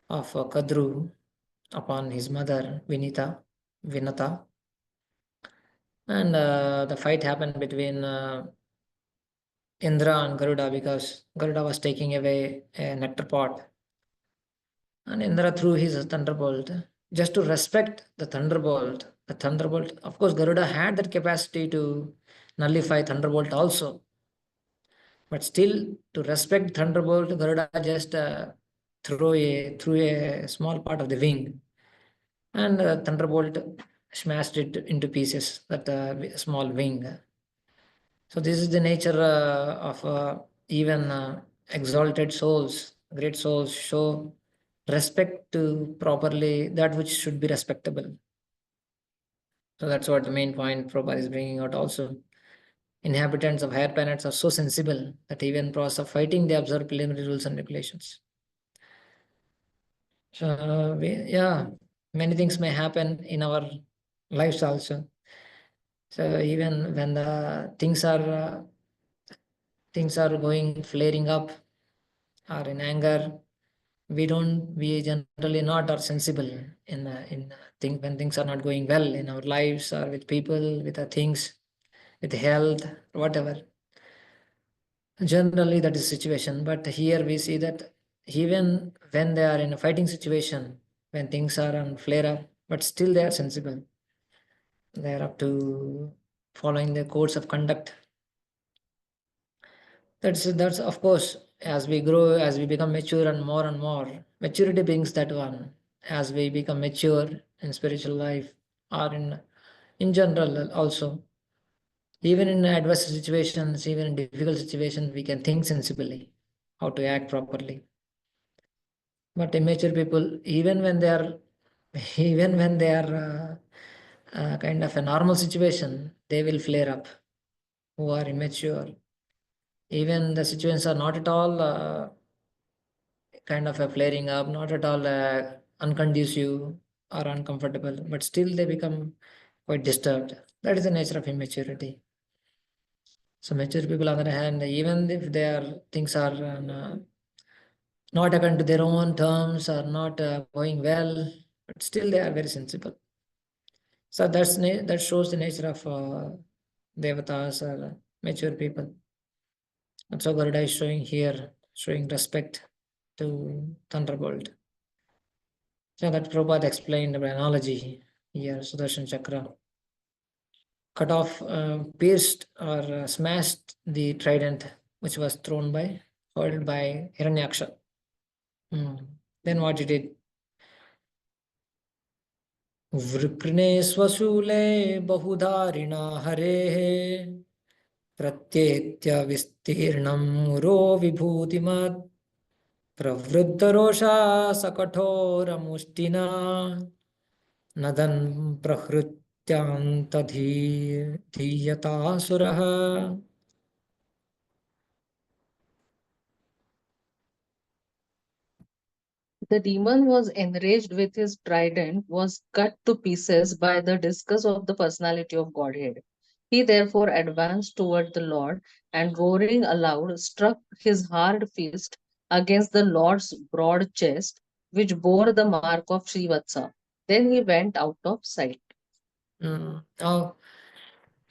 of Kadru upon his mother Vinata. And the fight happened between Indra and Garuda because Garuda was taking away a nectar pot. And Indra threw his thunderbolt just to respect the thunderbolt. The thunderbolt, of course, Garuda had that capacity to nullify thunderbolt also. But still, to respect thunderbolt, Garuda just threw a small part of the wing, and thunderbolt smashed it into pieces. That small wing. So this is the nature of even exalted souls, great souls show respect to properly that which should be respectable. So that's what the main point Prabhupada is bringing out also. Inhabitants of higher planets are so sensible that even in process of fighting, they observe preliminary rules and regulations. So yeah, many things may happen in our lives also. So even when the things are going flaring up or in anger, we generally not are sensible in when things are not going well in our lives or with people, with our things, with health, whatever. Generally that is the situation, but here we see that even when they are in a fighting situation, when things are on flare up, but still they are sensible. They are up to following the codes of conduct. That's of course, as we grow, as we become mature and more, maturity brings that one. As we become mature in spiritual life or in general also, even in adverse situations, even in difficult situations, we can think sensibly, how to act properly. But immature people, even when they are, even when they are kind of a normal situation, they will flare up. Who are immature, even the situations are not at all kind of a flaring up, not at all unconducive or uncomfortable, but still they become quite disturbed. That is the nature of immaturity. So mature people, on the other hand, even if their things are not according to their own terms or not going well, but still they are very sensible. So that shows the nature of devatas or mature people. And so Garuda is showing here, showing respect to thunderbolt. So that Prabhupada explained by analogy here, Sudarshan Chakra cut off, pierced or smashed the trident which was hurled by Hiranyaksha. Then what he did? वृक्णे स्वशूले बहुधारिणा हरेः pratyetya vistirnam muro vibhutimat pravruddharosha sakathora mustina nadan prakhrutyanta dhiyata suraha. The demon was enraged with his trident, was cut to pieces by the discuss of the personality of Godhead. He therefore advanced toward the Lord and roaring aloud struck his hard fist against the Lord's broad chest, which bore the mark of Srivatsa. Then he went out of sight. Now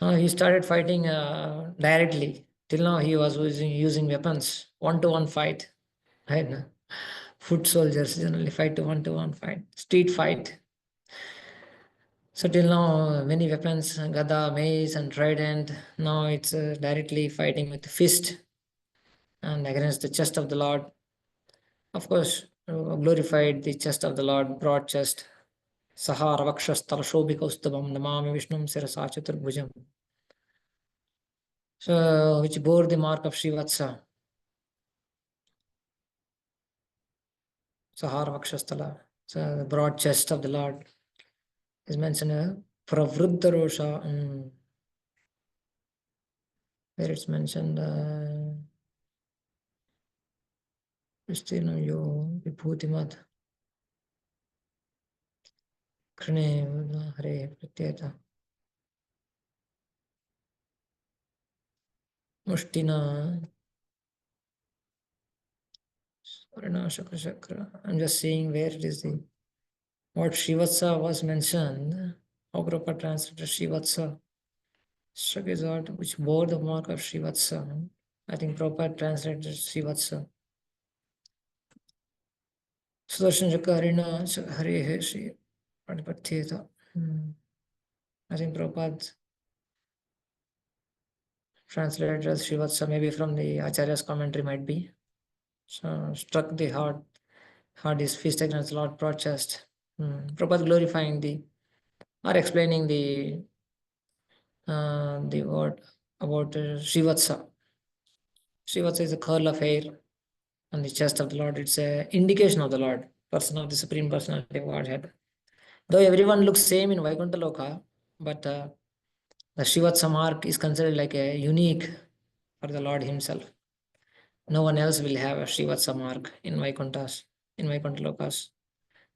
he started fighting directly. Till now he was using weapons, one-to-one fight. Right? Foot soldiers generally fight to one fight, street fight. So till now, many weapons, gada, mace, and trident. Now it's directly fighting with the fist and against the chest of the Lord. Of course, glorified the chest of the Lord, broad chest. Sahara vakshastala shobhikaustabam namami vishnum sirasa chaturbhujam. So, which bore the mark of Srivatsa. Sahara vakshastala. So, the broad chest of the Lord is mentioned. Pravruddharosha. Where it's mentioned. Vistirnam yo vibhutimat. Krine hare pratyeta. Mushtina. I'm just seeing where it is the what Srivatsa was mentioned. How Prabhupada translated Srivatsa. Shak is what which bore the mark of Srivatsa. I think Prabhupada translated Srivatsa. Sudarshan Chakra Harina Hare Shri Panipatyeta. I think Prabhupada translated as Srivatsa, maybe from the Acharya's commentary might be. So struck the heart his fist against Lord broad chest. Prabhupada glorifying or explaining the word about Srivatsa. Srivatsa is a curl of hair on the chest of the Lord. It's an indication of the Lord, person of the Supreme Personality of Godhead. Though everyone looks same in Vaikuntha Loka, but the Srivatsa mark is considered like a unique for the Lord himself. No one else will have a Srivatsa mark in Vaikuntha Lokas.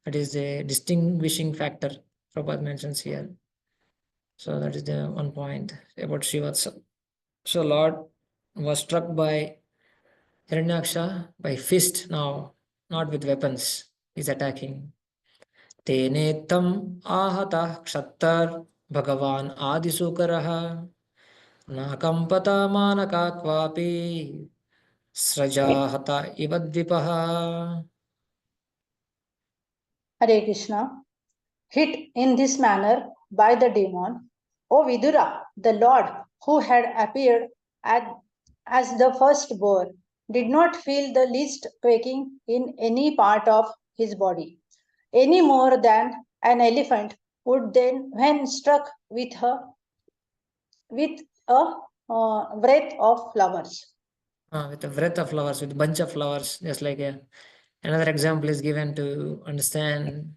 That is the distinguishing factor Prabhupada mentions here. So that is the one point about Srivatsa. So Lord was struck by Hiranyaksha by fist now, not with weapons. He's attacking. Tene tam ahata kshattar bhagavan adisukaraha nakampata manaka kvapi srajahata ivadvipaha. Hare Krishna. Hit in this manner by the demon, O Vidura, the Lord who had appeared as the first boar, did not feel the least quaking in any part of his body, any more than an elephant would then when struck with a wreath of flowers. With a wreath of flowers, with a bunch of flowers, just like another example is given to understand.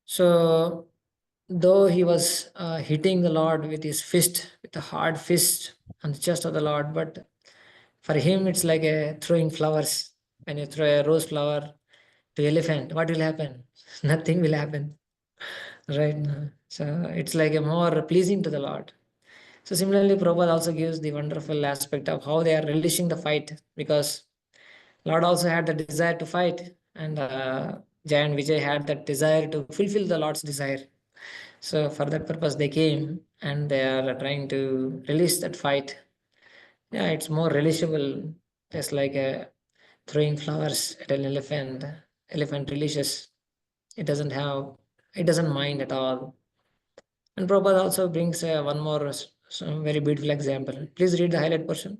So, though he was hitting the Lord with his fist, with a hard fist on the chest of the Lord, but for him it's like throwing flowers. When you throw a rose flower to elephant, what will happen? Nothing will happen, right? So it's like a more pleasing to the Lord. So similarly, Prabhupada also gives the wonderful aspect of how they are relishing the fight, because Lord also had the desire to fight, and Jay and Vijay had that desire to fulfill the Lord's desire. So for that purpose they came and they are trying to release that fight. Yeah, it's more relishable, just like throwing flowers at an elephant. Elephant releases. It doesn't mind at all. And Prabhupada also brings one more very beautiful example. Please read the highlight portion.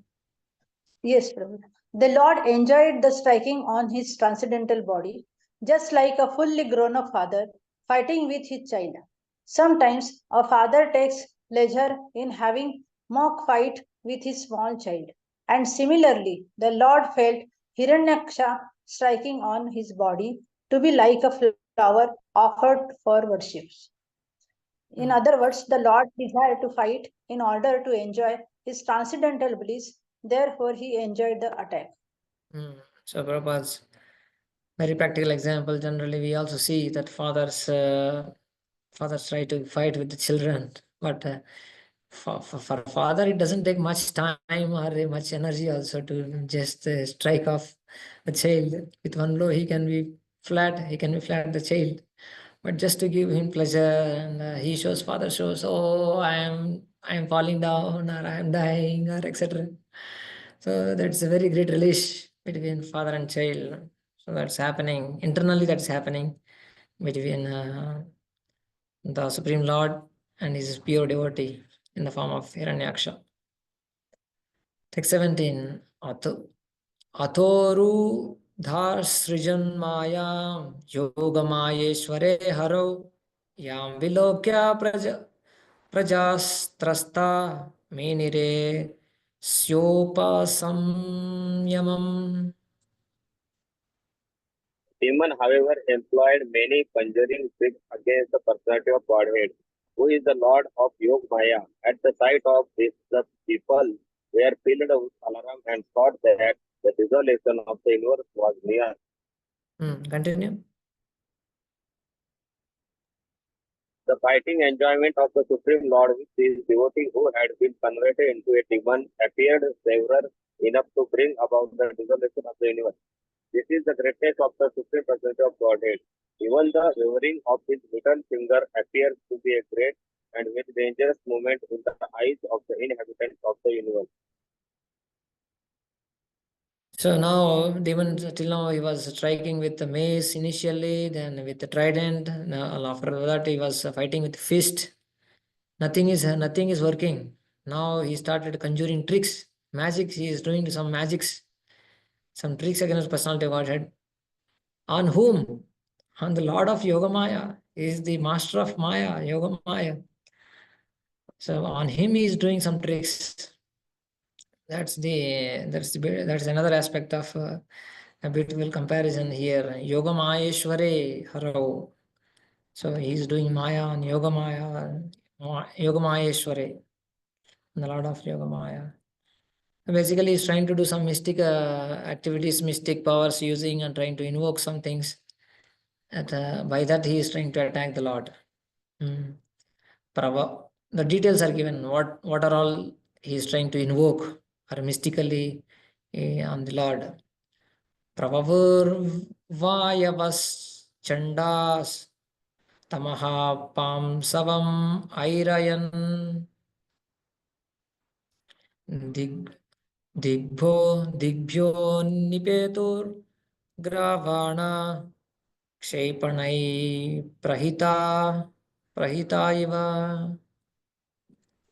Yes, Prabhu. The Lord enjoyed the striking on his transcendental body, just like a fully grown up father fighting with his child. Sometimes a father takes pleasure in having mock fight with his small child. And similarly, the Lord felt Hiranyaksha striking on his body to be like a flower offered for worships. In other words, the Lord desired to fight in order to enjoy his transcendental bliss, therefore, he enjoyed the attack. So Prabhupada's very practical example. Generally, we also see that fathers try to fight with the children, but for father, it doesn't take much time or much energy also to just strike off the child. With one blow, he can be flat. He can be flat the child, but just to give him pleasure, and father shows, oh, I am falling down, or I am dying, or etc. So that's a very great relation between father and child. So that's happening internally. That's happening between the Supreme Lord and his pure devotee in the form of Hiranyaksha. Text 17. Athoru dhar srijan maya yoga mayeshware haro yam vilokya prajastrasta menire syopa samyamam. Demon, however, employed many conjuring tricks against the personality of Godhead, who is the Lord of Yog Maya. At the sight of this, the people were filled with alarm and thought that the dissolution of the universe was near. Continue. The fighting enjoyment of the Supreme Lord with his devotee who had been converted into a demon appeared severe enough to bring about the dissolution of the universe. This is the greatness of the Supreme Personality of Godhead. Even the wavering of his middle finger appears to be a great and very dangerous movement in the eyes of the inhabitants of the universe. So now, demon till now he was striking with the mace initially, then with the trident. Now after that he was fighting with fist. Nothing is working. Now he started conjuring tricks, magics. He is doing some magics, some tricks against personality of Godhead. On whom? On the Lord of Yoga Maya. He is the master of Maya, Yoga Maya. So on him he is doing some tricks. That's another aspect of a beautiful comparison here. Yoga Mayeshware Haro. So he's doing Maya and Yoga Maya, Yoga Mayeshware, the Lord of Yoga Maya. Basically, he's trying to do some mystic activities, mystic powers using and trying to invoke some things. By that, he is trying to attack the Lord. The details are given. What are all he is trying to invoke or mystically on the Lord. Pravavurvayavas chandas tamaha pamsavam airayan digbho nipetur gravana kshepanai prahita iva.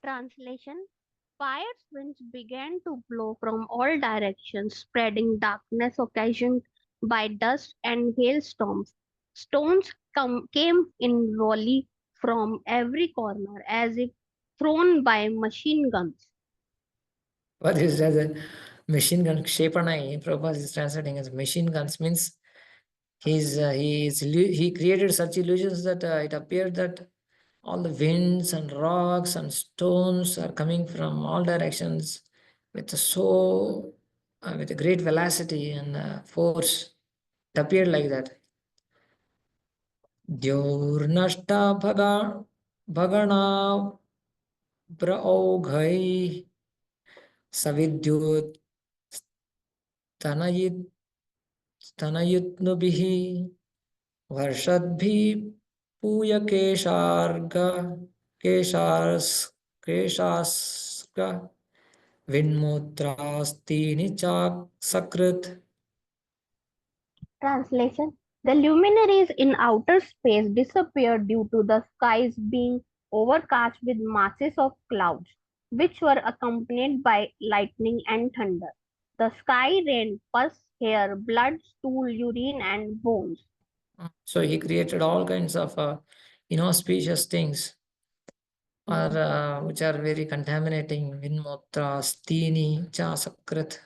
Translation: Fire winds began to blow from all directions, spreading darkness occasioned by dust and hailstorms. Stones came in volley from every corner, as if thrown by machine guns. What is that? A machine gun Kshepanai. Prabhupada is translating as machine guns means he created such illusions that it appeared that all the winds and rocks and stones are coming from all directions with with a great velocity and force. It appeared like that. Dyaurnashta bhagana praoghai savidyut tanayit स्तनयुत्नुभिः वर्षद्भिः केशास्क विन्मुद्रास्तीनि सकृत्. Translation: The luminaries in outer space disappeared due to the skies being overcast with masses of clouds, which were accompanied by lightning and thunder. The sky rained pus, hair, blood, stool, urine, and bones. So he created all kinds of inauspicious things. or which are very contaminating, vinmotra, stini, cha, sakrit.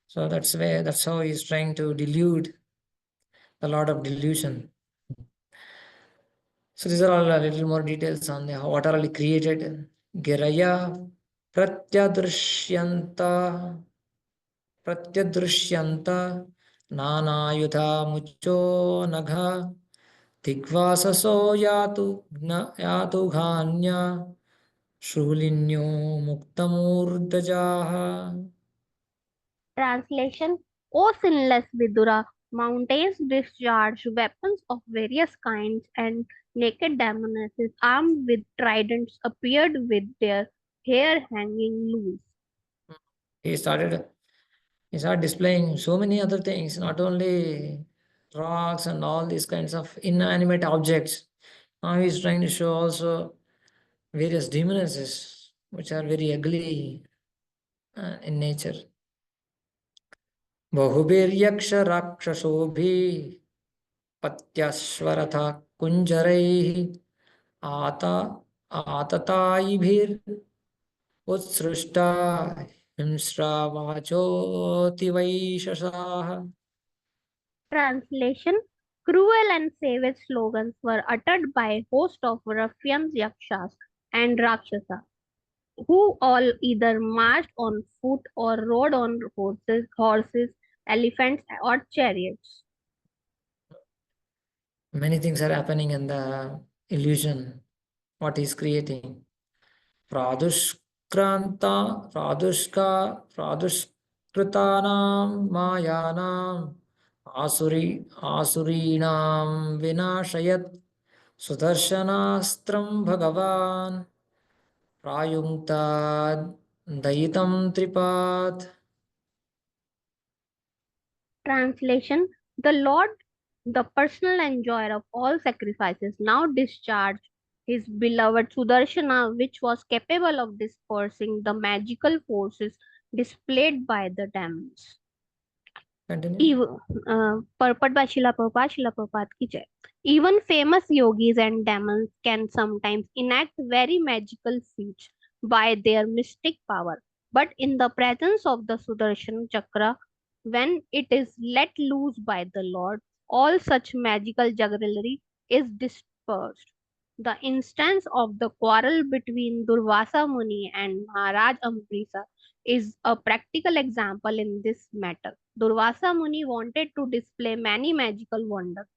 So that's how he's trying to delude the Lord of delusion. So these are all a little more details on what are all created. Giraya pratyadrishyanta nanayudha mucho nagha digvasaso yatu ghanya shulinyo muktamurdajaha. Translation: O sinless Vidura, mountains discharge weapons of various kinds, and naked demonesses armed with tridents appeared with their hair hanging loose. He started displaying so many other things, not only rocks and all these kinds of inanimate objects. Now he's trying to show also various demonesses, which are very ugly in nature. बहुभिर्यक्ष राक्षसोभिः पत्यश्वरथा कुञ्जरैः आततायिभिर् उत्सृष्टा हिंस्रावाचोऽतिवैशसाः. Translation: Cruel and savage slogans were uttered by a host of ruffians, yakshas, and rakshasas, who all either marched on foot or rode on horses, elephants, or chariots. Many things are happening in the illusion, what he's creating. Pradushkritanam mayanam asurinam vinashayat sudarshanastram bhagavan prayunkta dayitam tripat. Translation: The Lord, the personal enjoyer of all sacrifices, now discharged his beloved Sudarshana, which was capable of dispersing the magical forces displayed by the demons. Continue. Purport by Srila Prabhupada ki jai. Even famous yogis and demons can sometimes enact very magical feats by their mystic power. But in the presence of the Sudarshan Chakra, when it is let loose by the Lord, all such magical jugglery is dispersed. The instance of the quarrel between Durvasa Muni and Maharaj Ambrisa is a practical example in this matter. Durvasa Muni wanted to display many magical wonders,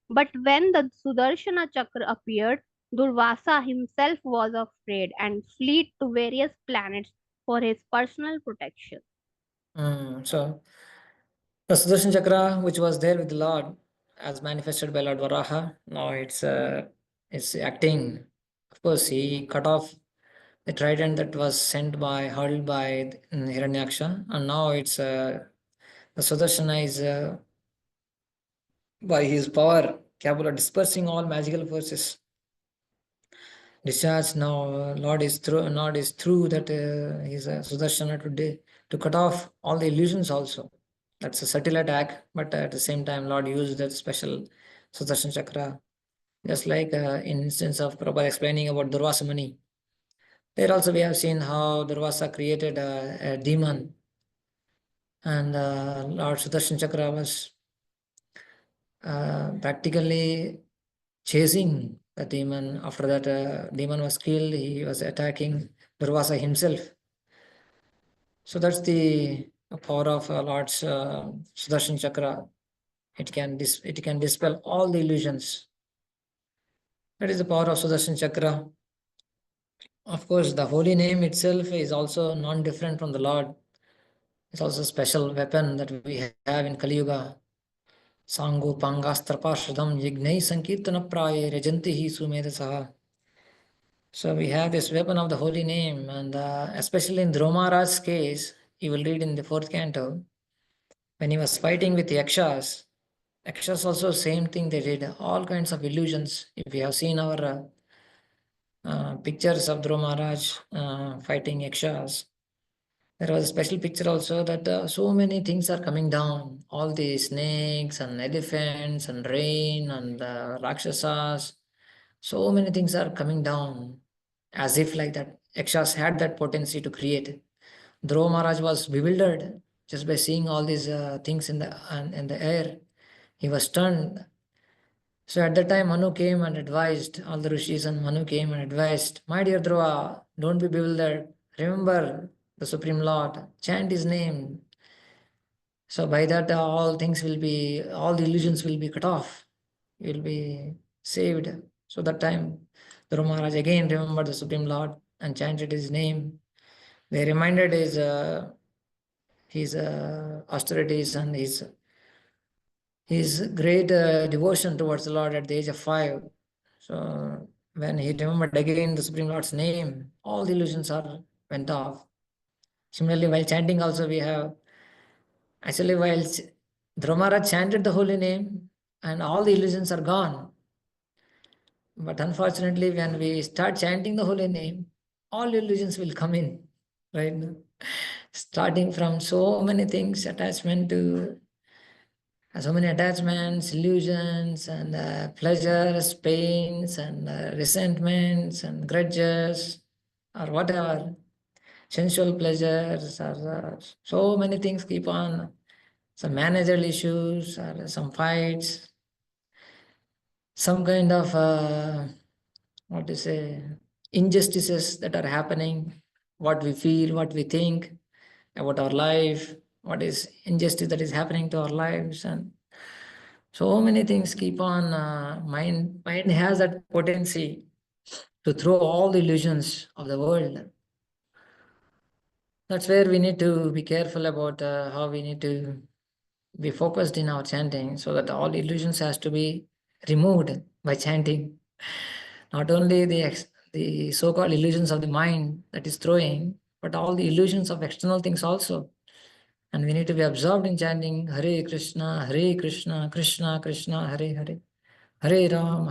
but when the Sudarshana Chakra appeared, Durvasa himself was afraid and fled to various planets for his personal protection. So the Sudarshan Chakra, which was there with the Lord, as manifested by Lord Varaha, now it's acting. Of course, he cut off the trident that was hurled by Hiranyaksha, and now the Sudarshana is by his power capable of dispersing all magical forces. Discharge now, Lord is through that his Sudarshana today to cut off all the illusions also. That's a subtle attack, but at the same time, Lord used that special Sudarshan Chakra. Just like in instance of Prabhupada explaining about Durvasa Muni. There also we have seen how Durvasa created a demon, and Lord Sudarshan Chakra was practically chasing the demon. After that demon was killed, he was attacking Durvasa himself. So that's the power of Lord's Sudarshan Chakra. It can dispel all the illusions. That is the power of Sudarshan Chakra. Of course, the holy name itself is also non-different from the Lord. It's also a special weapon that we have in Kali Yuga. Sango Pangastrapashadam Yignai Sankirtana Praye Rejanti Hi Sumedasaha. So we have this weapon of the holy name, and especially in Dhrumaraj's case, you will read in the 4th canto, when he was fighting with Yakshas. Yakshas also same thing, they did all kinds of illusions. If you have seen our pictures of Dhruva Maharaj fighting Yakshas, there was a special picture also that so many things are coming down. All the snakes and elephants and rain and Rakshasas. So many things are coming down. as if like that Yakshas had that potency to create. Dhruva Maharaj was bewildered just by seeing all these things in the air. He was stunned. So at that time, Manu came and advised, all the rishis and Manu came and advised, my dear Dhruva, don't be bewildered. Remember the Supreme Lord, chant his name. So by that, all the illusions will be cut off. You will be saved. So that time, Dhruva Maharaj again remembered the Supreme Lord and chanted his name. They reminded his austerities and his great devotion towards the Lord at the age of 5. So when he remembered again the Supreme Lord's name, all the illusions went off. Similarly, while chanting also we have, actually while Dhruva Maharaj chanted the holy name and all the illusions are gone. But unfortunately, when we start chanting the holy name, all illusions will come in, right? Starting from so many things, so many attachments, illusions, and pleasures, pains, and resentments, and grudges, or whatever, sensual pleasures, or so many things keep on, some managerial issues, or some fights, some kind of, what to say, injustices that are happening, what we feel, what we think about our life, what is injustice that is happening to our lives, and so many things keep on. Mind has that potency to throw all the illusions of the world. That's where we need to be careful about how we need to be focused in our chanting, so that all illusions has to be removed by chanting. Not only the so-called illusions of the mind that is throwing, but all the illusions of external things also. And we need to be absorbed in chanting Hare Krishna, Krishna Krishna, Hare Hare, Hare Ram,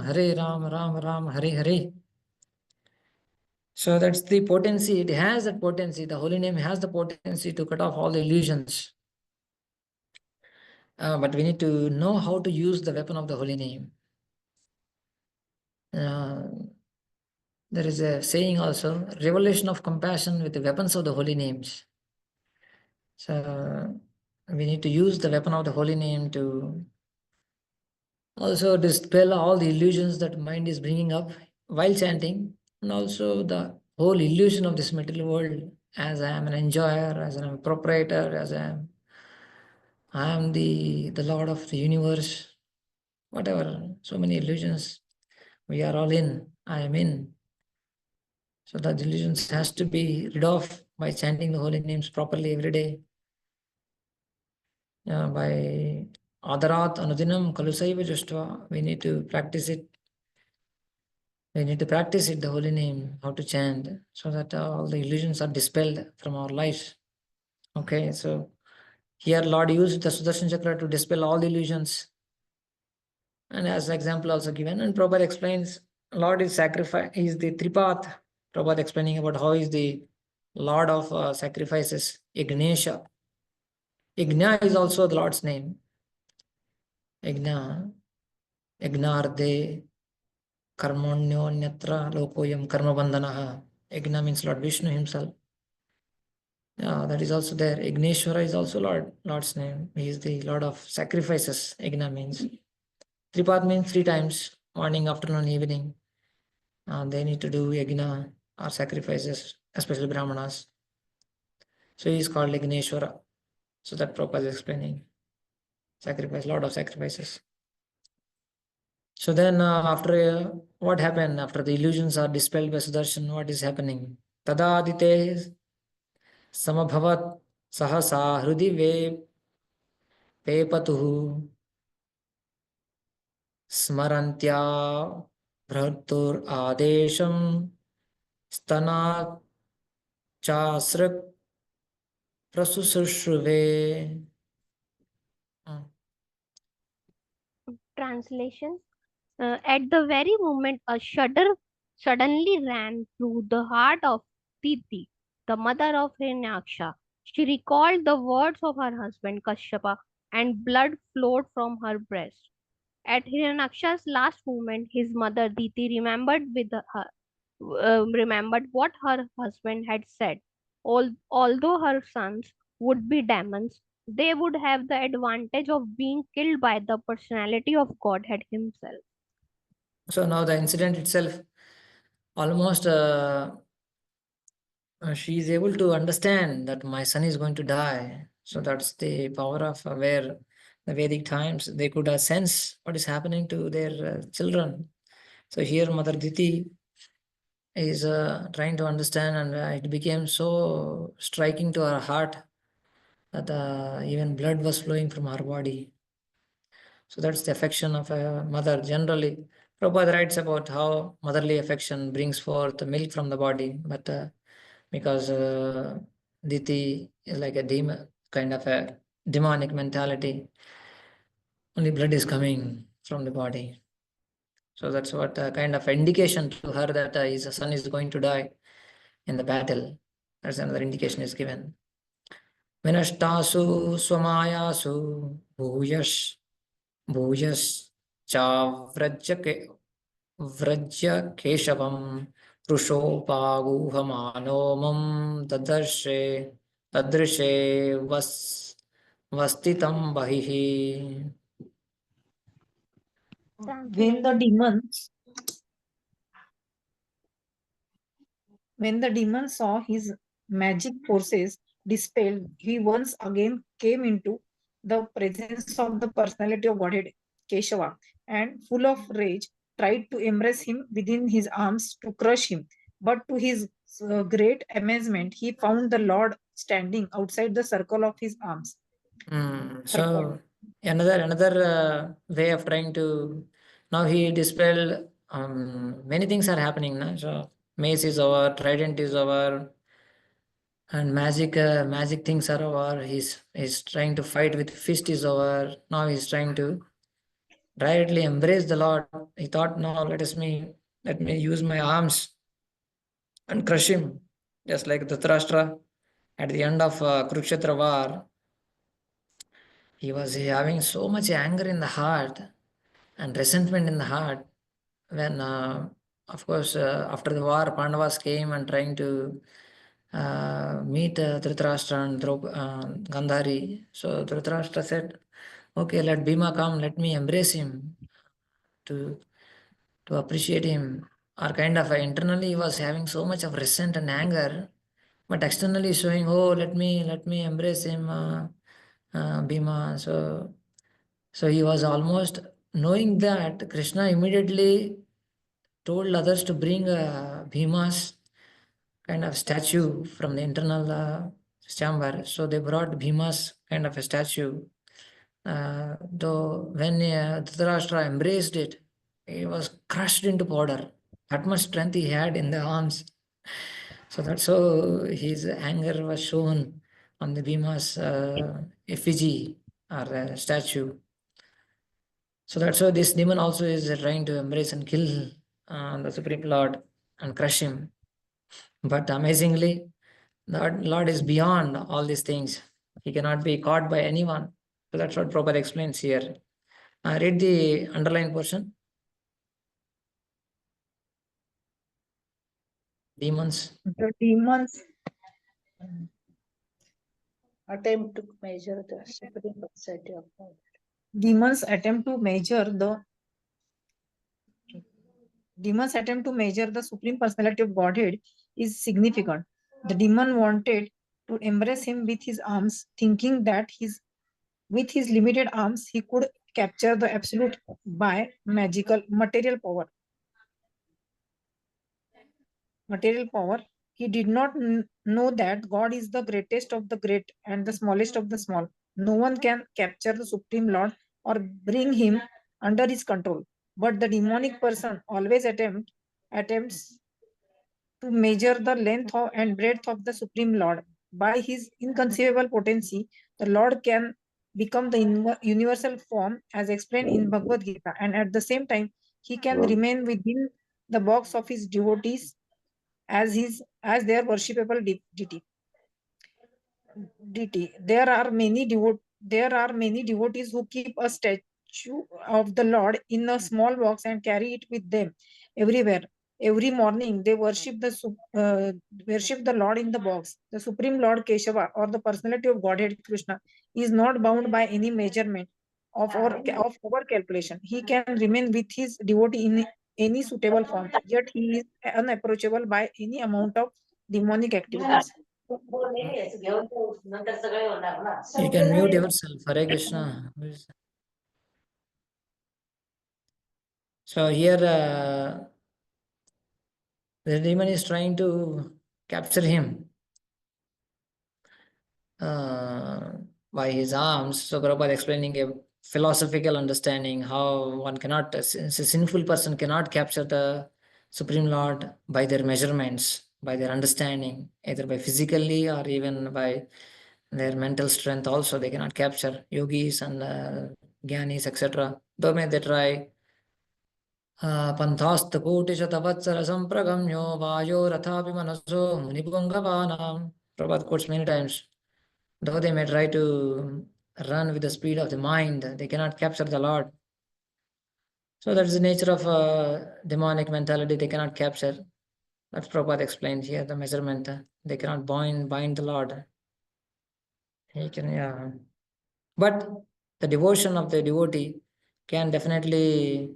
Ram Ram, Hare Hare. So that's the potency. It has that potency. The holy name has the potency to cut off all the illusions. But we need to know how to use the weapon of the holy name. There is a saying also, revelation of compassion with the weapons of the holy names. So we need to use the weapon of the holy name to also dispel all the illusions that mind is bringing up while chanting, and also the whole illusion of this material world, as I am an enjoyer, as I am a proprietor, as I am the Lord of the universe, whatever, so many illusions. We are all in, I am in. So that illusions has to be rid of by chanting the holy names properly every day. By Adarat Anudinam Kalusaiva Justva, we need to practice it. We need to practice it, the holy name, how to chant, so that all the illusions are dispelled from our lives. Okay, so here Lord used the Sudarshan Chakra to dispel all the illusions. And as example also given, and Prabhupada explains, Lord is sacrifice, is the Tripath. Prabhupada explaining about how is the Lord of sacrifices, Ignesha. Igna is also the Lord's name. Igna, Ignarde, Karmonyo Nyatra Lokoyam Karma Bandhanaha. Igna means Lord Vishnu himself. That is also there. Igneshwara is also Lord's name. He is the Lord of sacrifices. Igna means. Tripath means 3 times, morning, afternoon, evening. They need to do yajna or sacrifices, especially Brahmanas. So he is called Igneshwara. So that Prabhupada is explaining. Sacrifice, Lord of sacrifices. So then after what happened? After the illusions are dispelled by Sudarshan, what is happening? Tadadite samabhavat sahasa hrudi ve pepatuhu स्मरन्त्या भ्रतुर आदेशं स्तनात् चासृक् प्रसुशुश्रुवे. Translation. At the very moment, a shudder suddenly ran through the heart of Titi, the mother of Hiranyaksha. She recalled the words of her husband Kashyapa, and blood flowed from her breast. At Hiranyaksha's last moment, his mother Diti remembered with her remembered what her husband had said. Although her sons would be demons, they would have the advantage of being killed by the personality of Godhead himself. So now the incident itself, almost she is able to understand that my son is going to die. So that's the power of where the Vedic times they could sense what is happening to their children. So here Mother Diti is trying to understand, and it became so striking to her heart that even blood was flowing from her body. So that's the affection of a mother. Generally, Prabhupada writes about how motherly affection brings forth the milk from the body, but because Diti is like a demon, kind of a demonic mentality, only blood is coming from the body. So that's what kind of indication to her that his son is going to die in the battle. That's another indication is given. Vinashtasu swamayasu bhuyash bhuyash chavrajya vrajya keshavam prushopagūhamanomam tadrishe vastitam bahihi. When the demons When the demon saw his magic forces dispelled, he once again came into the presence of the personality of Godhead, Keshava, and full of rage, tried to embrace him within his arms to crush him. But to his great amazement, he found the Lord standing outside the circle of his arms. So another way of trying to, now he dispelled many things are happening now. So mace is over, trident is over, and magic things are over. He's trying to fight with fist is over. Now he's trying to directly embrace the Lord. He thought, no, let me use my arms and crush him, just like Dhritarashtra at the end of Kurukshetra war. He was having so much anger in the heart and resentment in the heart when, of course, after the war, Pandavas came and trying to meet Dhritarashtra and Gandhari. So Dhritarashtra said, okay, let Bhima come, let me embrace him to appreciate him. Or kind of internally he was having so much of resent and anger, but externally showing, oh, let me embrace him, Bhima. So he was almost knowing that Krishna immediately told others to bring Bhima's kind of statue from the internal chamber. So they brought Bhima's kind of a statue. Though when Dhritarashtra embraced it, he was crushed into powder. That much strength he had in the arms. So that's how his anger was shown on the Bhima's effigy or statue. So that's how this demon also is trying to embrace and kill the Supreme Lord and crush him. But amazingly, the Lord is beyond all these things. He cannot be caught by anyone. So that's what Prabhupada explains here. Read the underlined portion. Demons. The demons attempt to measure the supreme personality of God. Demons attempt to measure the supreme personality of Godhead is significant. The demon wanted to embrace him with his arms, thinking that with his limited arms he could capture the absolute by material power. He did not know that God is the greatest of the great and the smallest of the small. No one can capture the Supreme Lord or bring him under his control. But the demonic person always attempts to measure the length and breadth of the Supreme Lord. By his inconceivable potency, the Lord can become the universal form as explained in Bhagavad Gita, and at the same time, he can remain within the box of his devotees as their worshipable deity. There are many devotees who keep a statue of the Lord in a small box and carry it with them everywhere. Every morning they worship the Lord in the box. The Supreme Lord Keshava, or the personality of Godhead Krishna, is not bound by any measurement of our calculation. He can remain with his devotee in any suitable form, yet he is unapproachable by any amount of demonic activities. You can mute yourself. Hare Krishna. So here the demon is trying to capture him by his arms. So Prabhupada explaining a philosophical understanding how one cannot, a sinful person cannot capture the Supreme Lord by their measurements, by their understanding, either by physically or even by their mental strength also. They cannot capture yogis and gyanis, etc. Though may they try. Panthasthakotishatavatsara sampragamyo vayo rathapi manaso munipungavaanam. Prabhupada quotes many times. Though they may try to run with the speed of the mind, they cannot capture the Lord. So that is the nature of demonic mentality. They cannot capture. That's Prabhupada explained here, the measurement. They cannot bind the Lord. He can, yeah. But the devotion of the devotee can definitely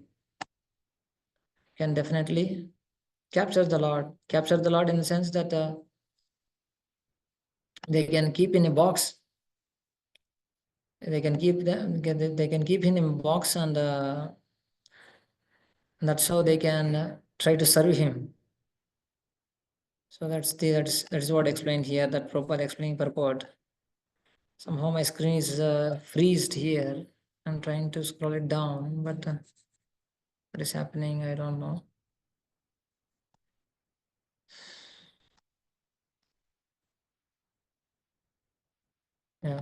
capture the Lord. Capture the Lord in the sense that they can keep in a box. They can keep him in a box, and that's how they can try to serve him. So that's what explained here, that Prabhupada explaining purport. Somehow my screen is freezed here. I'm trying to scroll it down, but what is happening, I don't know. Yeah.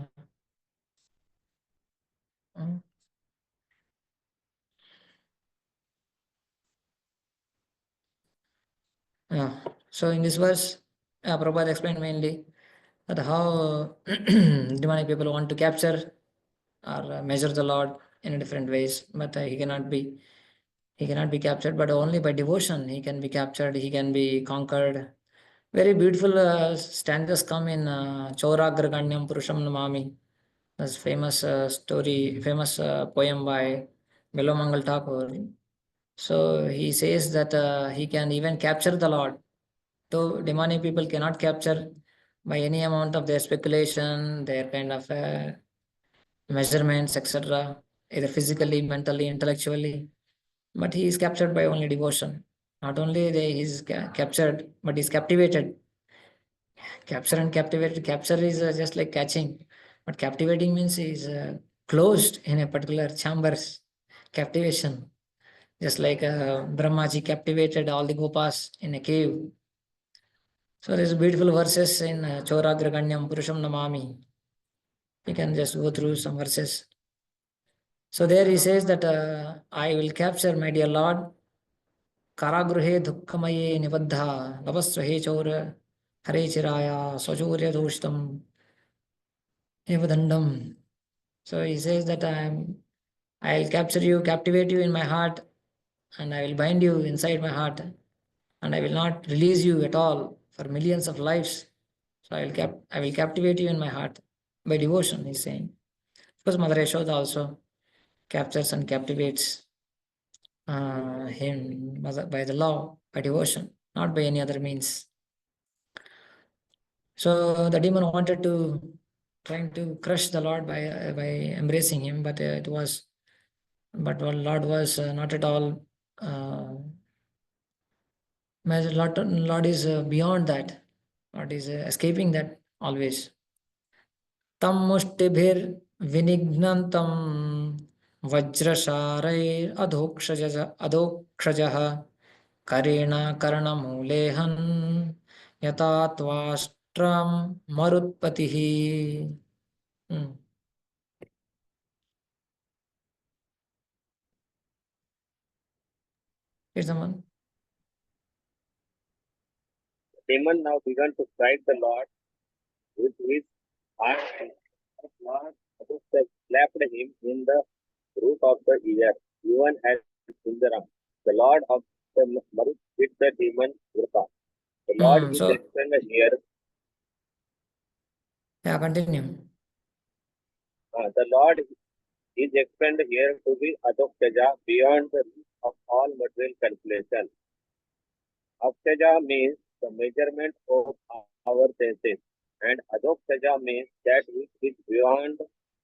Yeah. So in this verse, Prabhupada explained mainly that how demonic people want to capture or measure the Lord in different ways, but he cannot be captured, but only by devotion he can be captured, he can be conquered. Very beautiful stanzas come in Chauragraganyam Purusham Namami. That's famous famous poem by Milomangal Thakur. So he says that he can even capture the Lord. Though demonic people cannot capture by any amount of their speculation, their kind of measurements, etc., either physically, mentally, intellectually, but he is captured by only devotion. Not only he is captured, but he is captivated. Capture and captivated. Capture is just like catching, but captivating means he is closed in a particular chambers. Captivation, just like Brahmaji captivated all the gopas in a cave. So there's beautiful verses in Chauragraganyam Purusham Namami. You can just go through some verses. So there he says that I will capture my dear Lord. Karagruhe dukkamaye nibaddha lavasvahe chaura hare chiraya swajurya doshtam evadandam. So he says that I'll capture you, captivate you in my heart, and I will bind you inside my heart, and I will not release you at all for millions of lives. So I will captivate you in my heart by devotion, he's saying. Of course, Mother Yashoda also captures and captivates him by the love, by devotion, not by any other means. So the demon wanted to trying to crush the Lord by embracing him, but Lord was not at all. Lord is beyond that. Lord is escaping that always. Tam muष्टिभिर् विनिघ्नन्तं वज्रशारैर् अधोक्षजः करेण कर्णमूलेहन् यथा त्वाष्ट्रं मरुत्पतिः. Here's someone. Demon now began to strike the Lord with his arm, and the Lord slapped him in the root of the ear, even as Sundaram, the Lord of Marut with the demon Vrta. The Lord is So explained here. yeah, continue. The Lord is explained here to be Adoktaja beyond the reach of all material calculation. Aktaja means the measurement of our senses, and Adoktaja means that which is beyond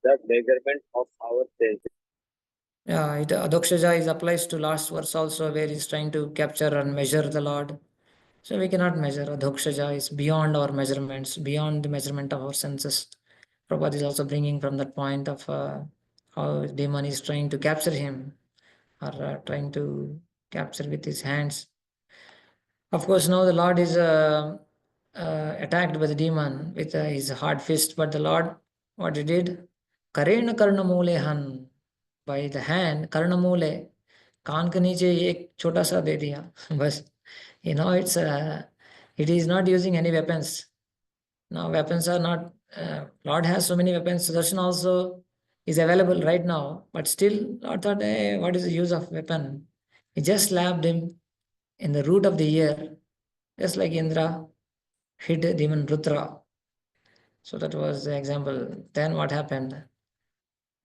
the measurement of our senses. Yeah, Adokshaja is applies to last verse also, where he's trying to capture and measure the Lord. So we cannot measure. Adhokshaja is beyond our measurements, beyond the measurement of our senses. Prabhupada is also bringing from that point of how demon is trying to capture him, or trying to capture with his hands. Of course, now the Lord is attacked by the demon with his hard fist, but the Lord, what he did? Karena karnamule han. By the hand, karnamule, कान के नीचे एक छोटा सा दे दिया बस. It is not using any weapons. Now weapons are not, Lord has so many weapons. Sudarshan also is available right now, but still Lord thought, hey, what is the use of weapon? He just slapped him in the root of the ear, just like Indra hit demon Rutra. So that was the example. Then what happened?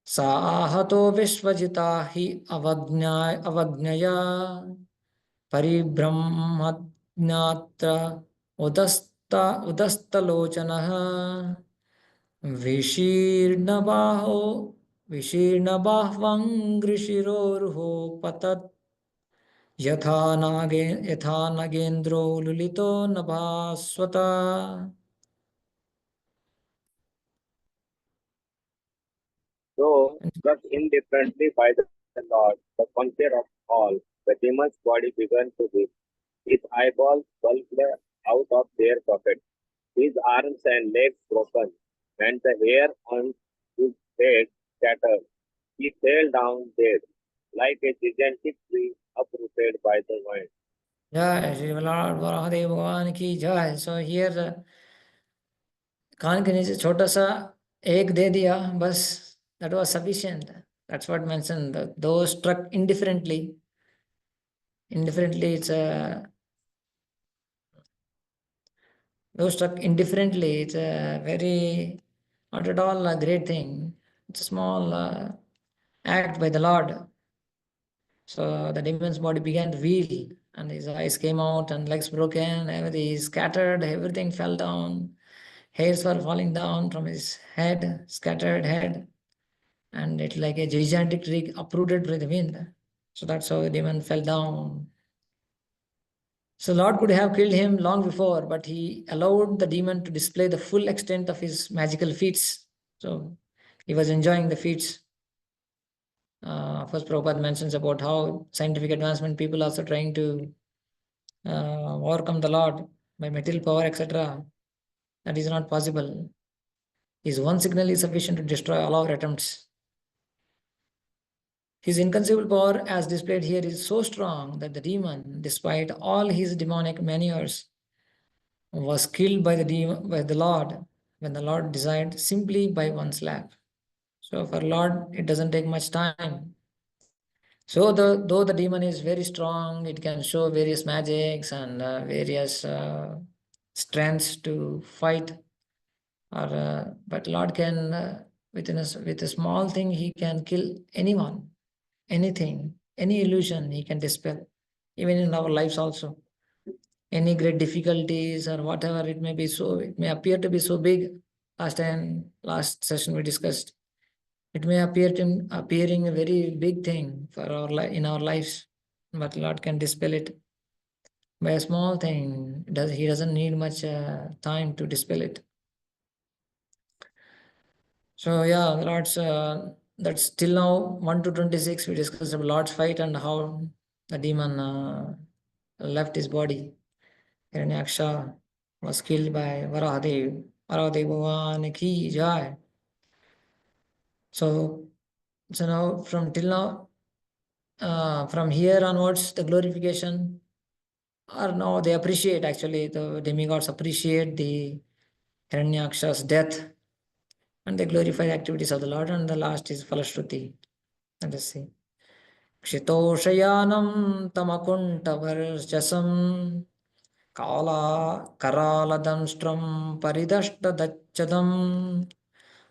साहतो विश्वजिता हि अवज्ञया परिब्रह्मज्ञात्र उदस्तलोचनः विशीर्णबाहो विशीर्णबाह्वङ्घ्रिशिरोरुहो पतत् यथा नगेन्द्रो लुलितो नभास्वत. Though struck indifferently by the Lord, the conqueror of all, the demon's body began to weep. His eyeballs bulged out of their sockets, his arms and legs broken, and the hair on his head scattered. He fell down dead, like a gigantic tree uprooted by the wind. जय Shri Lord Varahadev भगवान की जय. So here कान के नीचे छोटा सा एक दे दिया बस, that was sufficient. That's what mentioned. Those struck indifferently. It's those struck indifferently. It's a very, not at all a great thing. It's a small act by the Lord. So the demon's body began to wheel, and his eyes came out, and legs broken, everything scattered, everything fell down. Hairs were falling down from his head, scattered head, and it's like a gigantic tree uprooted by the wind. So that's how the demon fell down. So Lord could have killed him long before, but he allowed the demon to display the full extent of his magical feats. So he was enjoying the feats. First, Prabhupada mentions about how scientific advancement people also trying to overcome the Lord by material power, etc. That is not possible. His one signal is sufficient to destroy all our attempts. His inconceivable power, as displayed here, is so strong that the demon, despite all his demonic maneuvers, was killed by the Lord when the Lord desired, simply by one slap. So for Lord, it doesn't take much time. So though the demon is very strong, it can show various magics and various strengths to fight. But Lord can, with a small thing, he can kill anyone, anything, any illusion he can dispel, even in our lives also. Any great difficulties or whatever it may be, so it may appear to be so big. Last session we discussed, it may appearing a very big thing for our in our lives, but Lord can dispel it by a small thing. He doesn't need much time to dispel it. So yeah, Lord's that's till now 1 to 26 we discussed about Lord's fight and how the demon left his body. Hiranyaksha was killed by Varahadev. Varahadev Bhavan ki jai. So now from till now, from here onwards, the glorification, or no, they appreciate, actually, the demigods appreciate the Hiranyaksha's death, and they glorify the activities of the Lord, and the last is Falashruti. Let us see. Kshitoshayanam tamakuntavarchasam Karaladamstram paridashtadachadam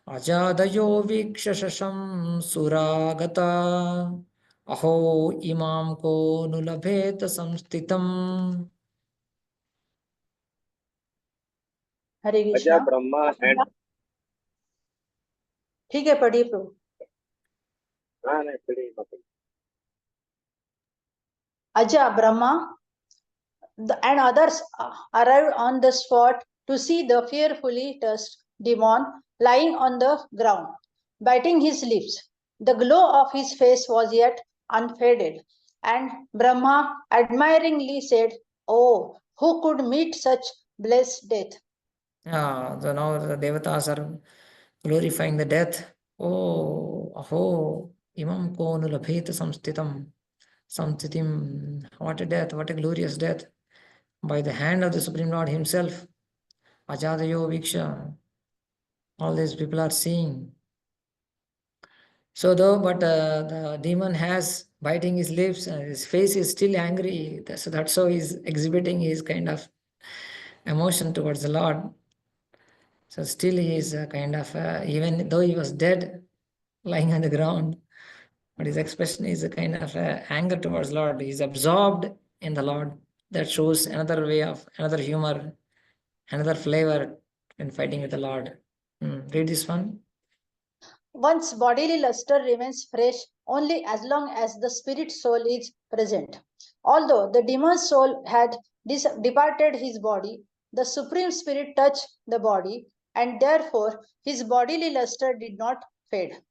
Ajadayo vikshasham suragata Aho imam ko nulabhet samstitam. Hare Aja Krishna. Brahma and ठीक है, पढ़िए प्रभु। नहीं पढ़ी मतलब Aja, Brahma, and others arrived on the spot to see the fearfully touched demon lying on the ground, biting his lips. The glow of his face was yet unfaded, and Brahma admiringly said, "Oh, who could meet such blessed death?" Yeah, so now the devatas are glorifying the death. Oh, aho, imam ko nulabhet samstitam. Samstitim. What a death, what a glorious death. By the hand of the Supreme Lord Himself. Ajadayo Viksha. All these people are seeing. So though, but the demon has biting his lips, his face is still angry. So that's how he's exhibiting his kind of emotion towards the Lord. So still he is kind of, even though he was dead, lying on the ground, but his expression is a kind of anger towards Lord. He's absorbed in the Lord. That shows another way of, another humor, another flavor in fighting with the Lord. Read this one. One's bodily luster remains fresh only as long as the spirit soul is present. Although the demon's soul had departed his body, the Supreme Spirit touched the body, and therefore his bodily luster did not fade.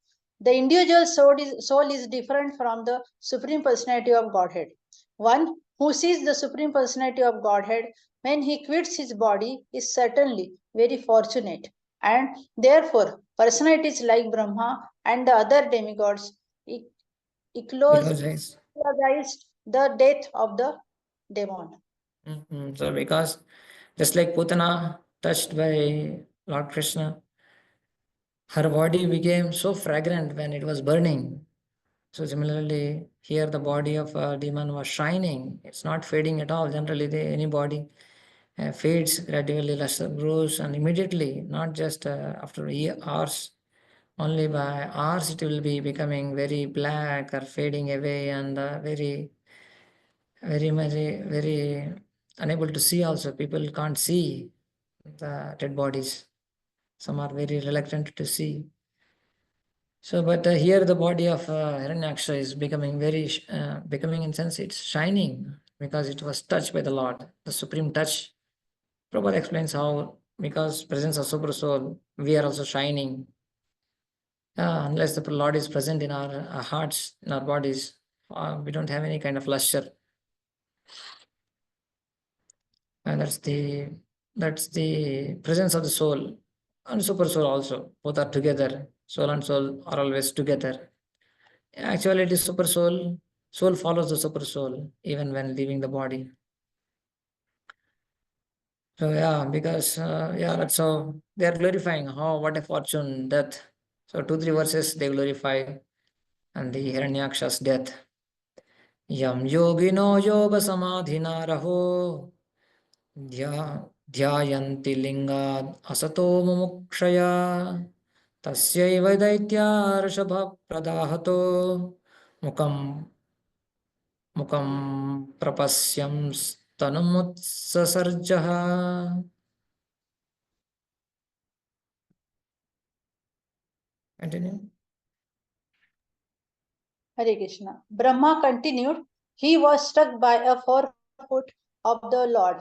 The individual soul is different from the Supreme Personality of Godhead. One who sees the Supreme Personality of Godhead when he quits his body is certainly very fortunate, and therefore personalities like Brahma and the other demigods Eulogize. eulogized the death of the demon. So because just like Putana touched by Lord Krishna, her body became so fragrant when it was burning. So similarly, here the body of a demon was shining. It's not fading at all. Generally, any body fades gradually, luster grows, and immediately, not just after hours. Only by hours it will be becoming very black or fading away and very unable to see also. People can't see the dead bodies. Some are very reluctant to see. So, but here the body of Hiranyaksha is becoming becoming in sense it's shining because it was touched by the Lord, the supreme touch. Prabhupada explains how because presence of super soul, we are also shining. Unless the Lord is present in our hearts, in our bodies, we don't have any kind of luster. And that's the presence of the soul and super soul also. Both are together. Soul and soul are always together. Actually, it is super soul. Soul follows the super soul even when leaving the body. So yeah, because yeah, that's how they are glorifying. How what a fortune, death. So 2-3 verses they glorify and the Hiranyaksha's death. Yam yogino yoga samadhina raho ध्यायन्ति लिङ्गात् असतो मुमुक्षया तस्यैव दैत्यार्षभप्रदाहतो मुखं मुखं प्रपश्यंस्तनुमुत्ससर्जः. Continue. Hare Krishna. Brahma continued, he was struck by a forefoot of the Lord,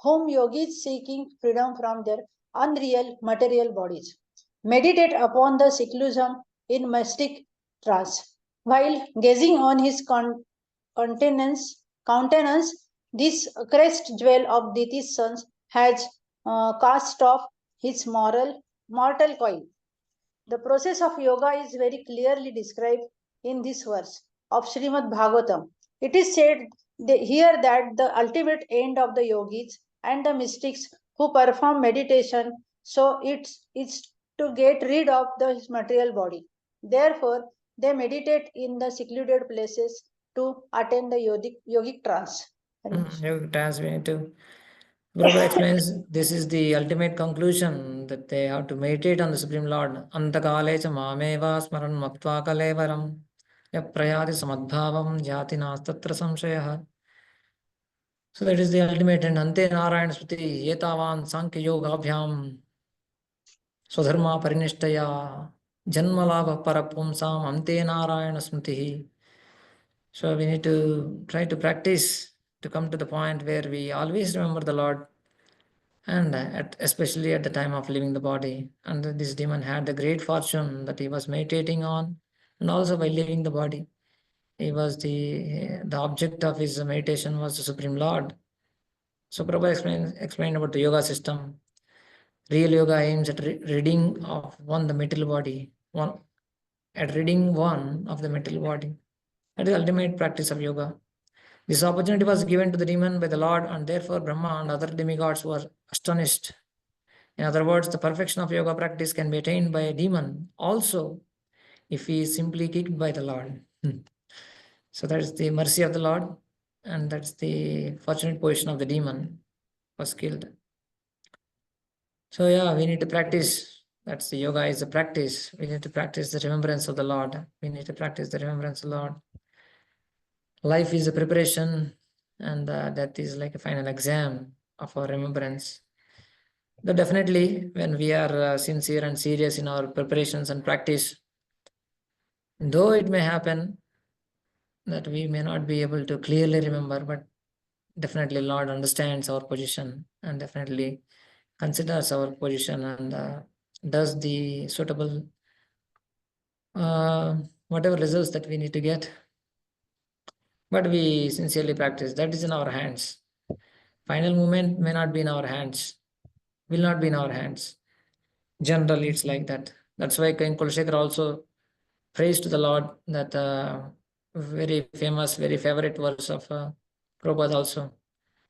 whom yogis seeking freedom from their unreal material bodies meditate upon the seclusion in mystic trance. While gazing on his countenance, this crest jewel of Diti's sons has cast off his mortal coil. The process of yoga is very clearly described in this verse of Srimad Bhagavatam. It is said here that the ultimate end of the yogis and the mystics who perform meditation, so it's to get rid of the material body. Therefore, they meditate in the secluded places to attain the yogic trance. Yogic trance, we need to. Prabhupada explains this is the ultimate conclusion that they have to meditate on the Supreme Lord. Antakale cha mameva smaran maktva kalevaram yaprayati samadbhavam jati nastatra samshayah. So that is the ultimate and ante narayana smriti yetavan sankhya yogabhyam swadharma parinishtaya janmalabha parapumsam ante narayana smriti. So we need to try to practice to come to the point where we always remember the Lord, and especially at the time of leaving the body. And this demon had the great fortune that he was meditating on, and also by leaving the body, he was the object of his meditation was the Supreme Lord. So Prabhupada explained about the yoga system. Real yoga aims at ridding of the material body, ridding one of the material body. That is the ultimate practice of yoga. This opportunity was given to the demon by the Lord, and therefore Brahma and other demigods were astonished. In other words, the perfection of yoga practice can be attained by a demon also if he is simply kicked by the Lord. So that is the mercy of the Lord, and that's the fortunate position of the demon was killed. So yeah, we need to practice. That's the yoga is a practice. We need to practice the remembrance of the Lord. We need to practice the remembrance of the Lord. Life is a preparation, and death is like a final exam of our remembrance. Though definitely, when we are sincere and serious in our preparations and practice, though it may happen that we may not be able to clearly remember, but definitely Lord understands our position and definitely considers our position and does the suitable whatever results that we need to get. But we sincerely practice. That is in our hands. Final movement may not be in our hands, will not be in our hands. Generally, it's like that. That's why King Kulshekar also prays to the Lord that very famous, very favorite verse of Prabhupada also.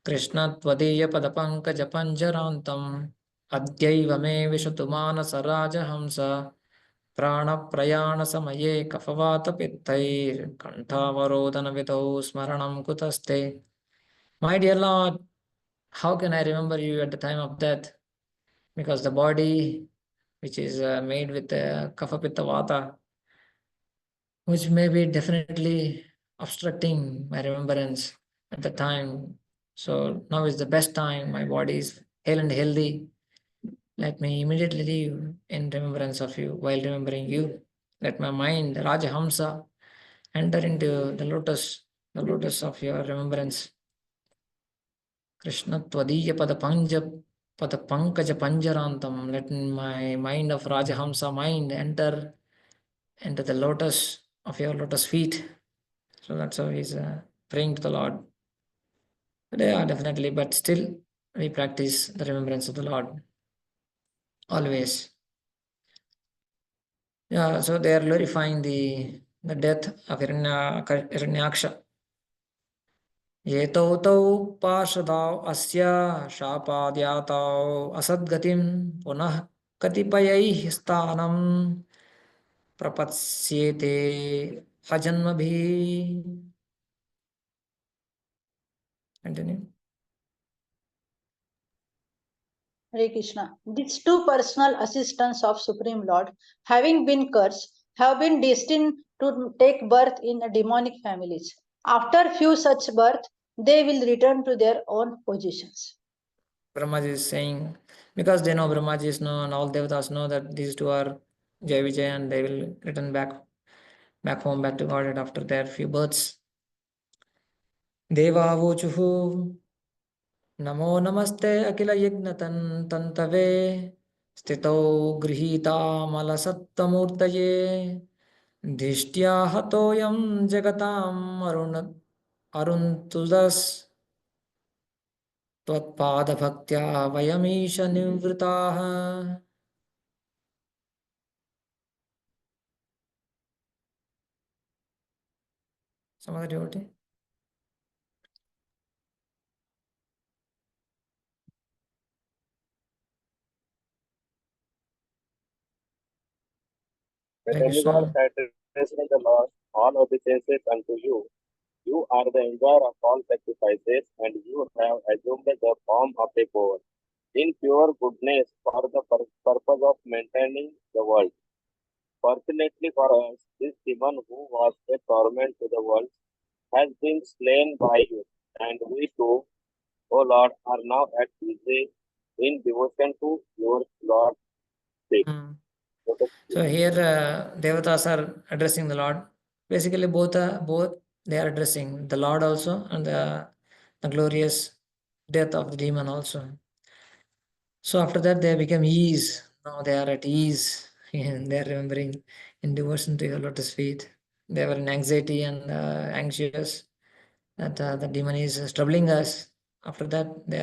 Krishna Tvadiya Padapankaja Panjarantam Adyaiva me Vishatu Manasa Rajahamsa Prana Prayana Samaye Kafavata Pittair Kantavarodana Vidau Smaranam Kutaste. My dear Lord, how can I remember you at the time of death? Because the body, which is made with Kapha Pitta Vata, which may be definitely obstructing my remembrance at the time. So now is the best time. My body is hale and healthy. Let me immediately live in remembrance of you while remembering you. Let my mind, Rajahamsa, enter into the lotus of your remembrance. Krishna Tvadiya Pada Pankaja Panjarantam. Let my mind of Rajahamsa mind enter into the lotus of your lotus feet. So that's how he's praying to the Lord. But yeah, definitely, but still we practice the remembrance of the Lord always. Yeah, so they are glorifying the death of Hiranyaksha. Yetau tau parshadau asya shapadyatau asadgatim punah katipayai sthanam prapatsiyete ajanmabhi. Continue. Hare Krishna. These two personal assistants of Supreme Lord, having been cursed, have been destined to take birth in demonic families. After few such births, they will return to their own positions. Brahmaji is saying, because they know Brahmaji is know and all devatas know that these two are Jai Vijay and they will return back home, back to Godhead after their few births. Deva vochuhu namo namaste akila yajnatan tantave stito grihita malasattamurtaye dhishtya hatoyam jagatam aruntudas त्वत्पादभक्त्या वयमीश निवृताः. Some other devotee? The Hare demigods Krishna. had rested the Lord all obeisances unto you, You are the enjoyer of all sacrifices, and you have assumed the form of a poor in pure goodness for the purpose of maintaining the world. Fortunately for us, this demon who was a torment to the world has been slain by you, and we too, O Lord, are now at peace in devotion to your Lord's sake. Mm. So here Devatas are addressing the Lord. Basically both they are addressing the Lord also and the glorious death of the demon also. So after that they become ease. Now they are at ease and they are remembering in devotion to your lotus feet. They were in anxiety and anxious that the demon is troubling us. After that they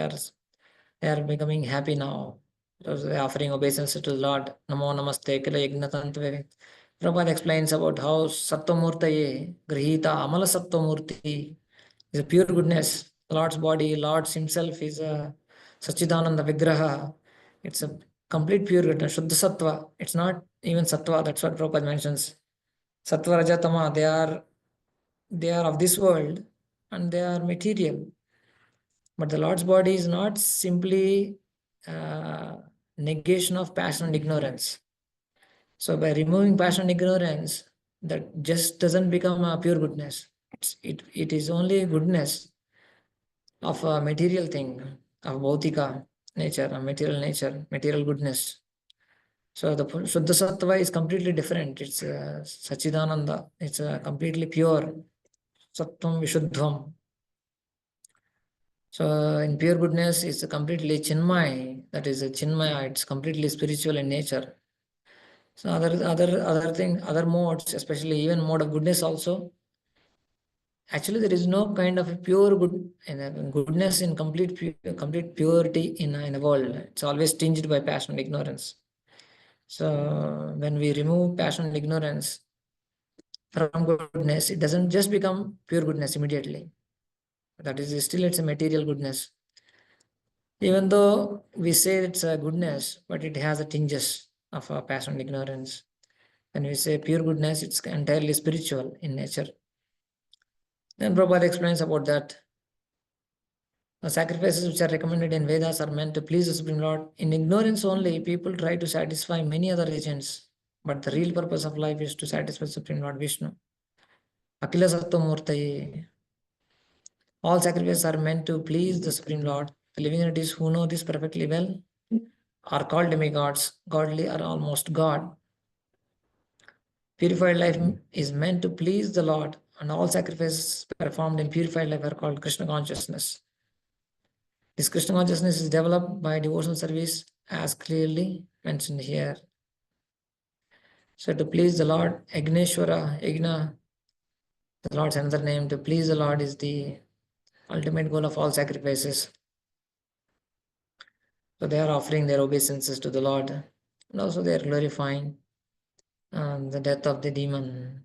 are becoming happy now. Because they are offering obeisance to the Lord. Namo namaste kila yagnatantve. Prabhupada explains about how Sattvamurtaye Grihita Amala Sattvamurti is a pure goodness. Lord's body, Lord's himself is a Sachidananda Vigraha. It's a complete pure goodness, Shuddha Sattva. It's not even Sattva, that's what Prabhupada mentions. Sattva Rajatama, they are of this world and they are material. But the Lord's body is not simply negation of passion and ignorance. So by removing passion and ignorance, that just doesn't become a pure goodness. It is only goodness of a material thing, of bhautika nature, a material nature, material goodness. So the Shuddha Sattva is completely different. It's Sachidananda. It's completely pure. Sattvam Vishuddhvam. So in pure goodness, it's completely Chinmay. That is a Chinmaya. It's completely spiritual in nature. So other modes, especially even mode of goodness also. Actually, there is no kind of a pure goodness in complete purity in the world. It's always tinged by passion and ignorance. So when we remove passion and ignorance from goodness, it doesn't just become pure goodness immediately. That is still it's a material goodness. Even though we say it's a goodness, but it has a tinges of passion and ignorance. When we say pure goodness, it's entirely spiritual in nature. Then Prabhupada explains about that. The sacrifices which are recommended in Vedas are meant to please the Supreme Lord. In ignorance only, people try to satisfy many other agents, but the real purpose of life is to satisfy Supreme Lord Vishnu. Akila Sattvamurtaye. All sacrifices are meant to please the Supreme Lord. The living entities who know this perfectly well are called demigods, godly or almost God. Purified life is meant to please the Lord, and all sacrifices performed in purified life are called Krishna Consciousness. This Krishna Consciousness is developed by devotional service as clearly mentioned here. So to please the Lord, Yagna, the Lord's another name, to please the Lord is the ultimate goal of all sacrifices. So they are offering their obeisances to the Lord, and also they are glorifying the death of the demon.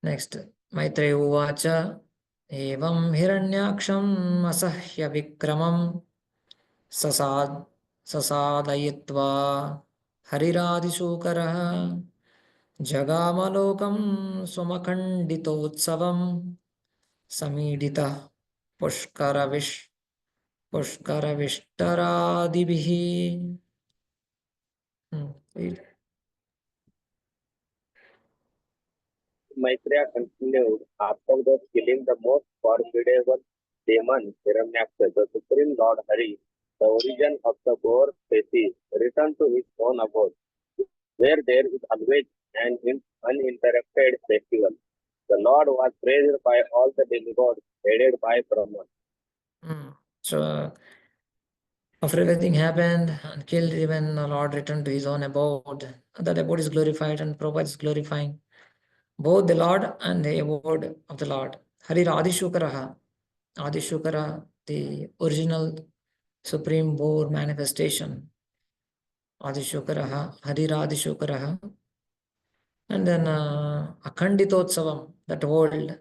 Next, Maitreya Uvacha, Evam Hiranyaksham Asahya Vikramam Sasadayitva Hariradisukarah Jagamalokam Swamakanditotsavam Samidita Pushkaravishtaradibihi. Maitreya continued, after the killing the most formidable demon, Hiranyaksha, the Supreme Lord Hari, the origin of the boar species, returned to his own abode, where there is always an uninterrupted festival. The Lord was praised by all the demigods, headed by Brahman. So after everything happened and killed, even the Lord returned to his own abode. That abode is glorified and Prabhupada is glorifying both the Lord and the abode of the Lord. Harir Adishukaraha. Adishukara, the original supreme boar manifestation. Adishukaraha, Harir Adishukaraha. And then Akhanditotsavam, that world.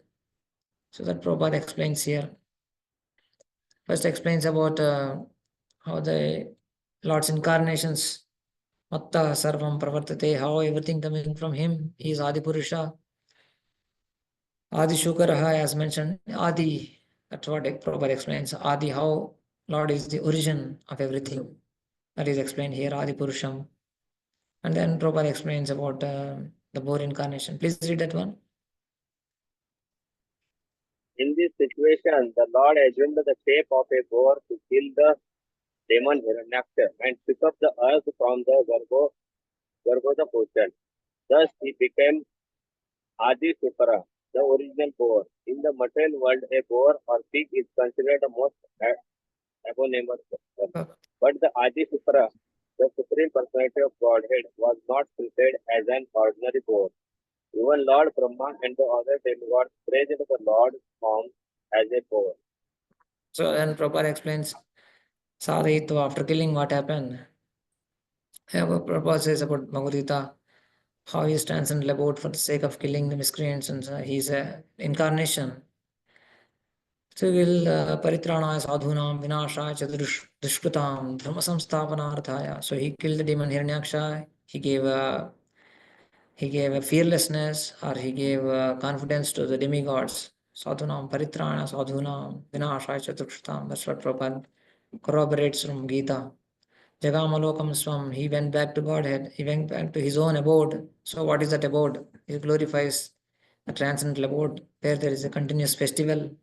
So that Prabhupada explains here. First explains about how the Lord's incarnations, Matta Sarvam Pravartate, how everything coming from him, he is Adipurusha. Adi Shukaraha, as mentioned, Adi, that's what Prabhupada explains. Adi, how Lord is the origin of everything. That is explained here, Adi Purusham. And then Prabhupada explains about the boar incarnation. Please read that one. In this situation, the Lord assumed the shape of a boar to kill the demon Hiranyaksha and pick up the earth from the Garbhoda portion. Thus, he became Adi Shukara, the original boar. In the material world, a boar or pig is considered the most abominable. But the Adi Shukara, the Supreme Personality of Godhead, was not treated as an ordinary boar. Even Lord Brahma and the other demigods praised the Lord's form as a boar. So then Prabhupada explains Sadhitva, after killing, what happened. Prabhupada says about Bhagavad Gita, how he stands and about for the sake of killing the miscreants, and he's an incarnation. So will paritranaya sadhunam vinashaya cha dushkritam dharma samsthapanarthaya. So he killed the demon Hiranyaksha. He gave a fearlessness, or he gave confidence to the demigods. Sadhunam paritrana sadhunam vinashaya cha dushkritam. That's what Prabhupada corroborates from Gita. Jagamalokam Swam, he went back to Godhead, he went back to his own abode. So what is that abode? It glorifies the transcendental abode, where there is a continuous festival.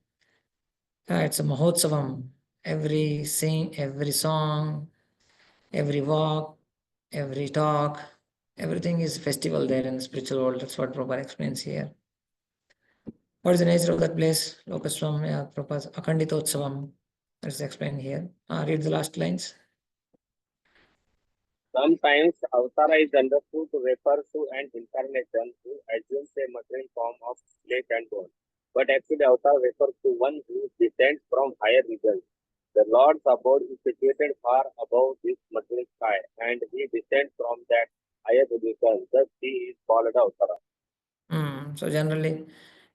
It's a Mahotsavam. Every song, every walk, every talk, everything is festival there in the spiritual world. That's what Prabhupada explains here. What is the nature of that place? Lokaswam, Prabhupada's Akhanditotsavam. That's explained here. Read the last lines. Sometimes Avtara is understood to refer to an incarnation who assumes a material form of flesh and bone. But actually, Avatar refers to one who descends from higher regions. The Lord's abode is situated far above this material sky, and he descends from that higher position. Thus, he is called Avtara. So generally,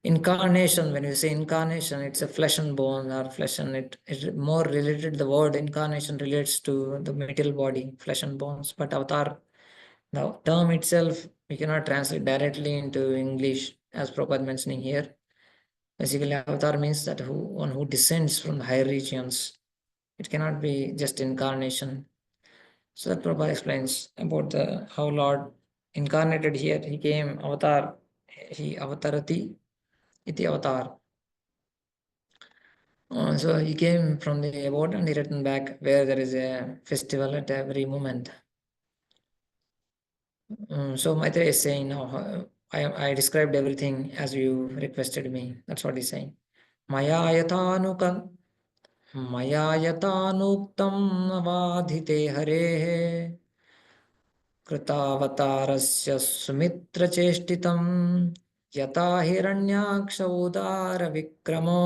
incarnation, when we say incarnation, it's a flesh and bone, or flesh and it more related, the word incarnation relates to the material body, flesh and bones. But avatar, the term itself, we cannot translate directly into English, as Prabhupada mentioning here. Basically, avatar means that one who descends from the higher regions. It cannot be just incarnation. So that Prabhupada explains about how Lord incarnated here. He came avatar, he avatarati iti avatar. So he came from the abode and he returned back where there is a festival at every moment. So Maitreya is saying now, I described everything as you requested me. That's what he's saying. Maya yatanuktam navadhite harehe कृतावतारस्य सुमित्रचेष्टितं यथा Hiranyaksha उदारविक्रमो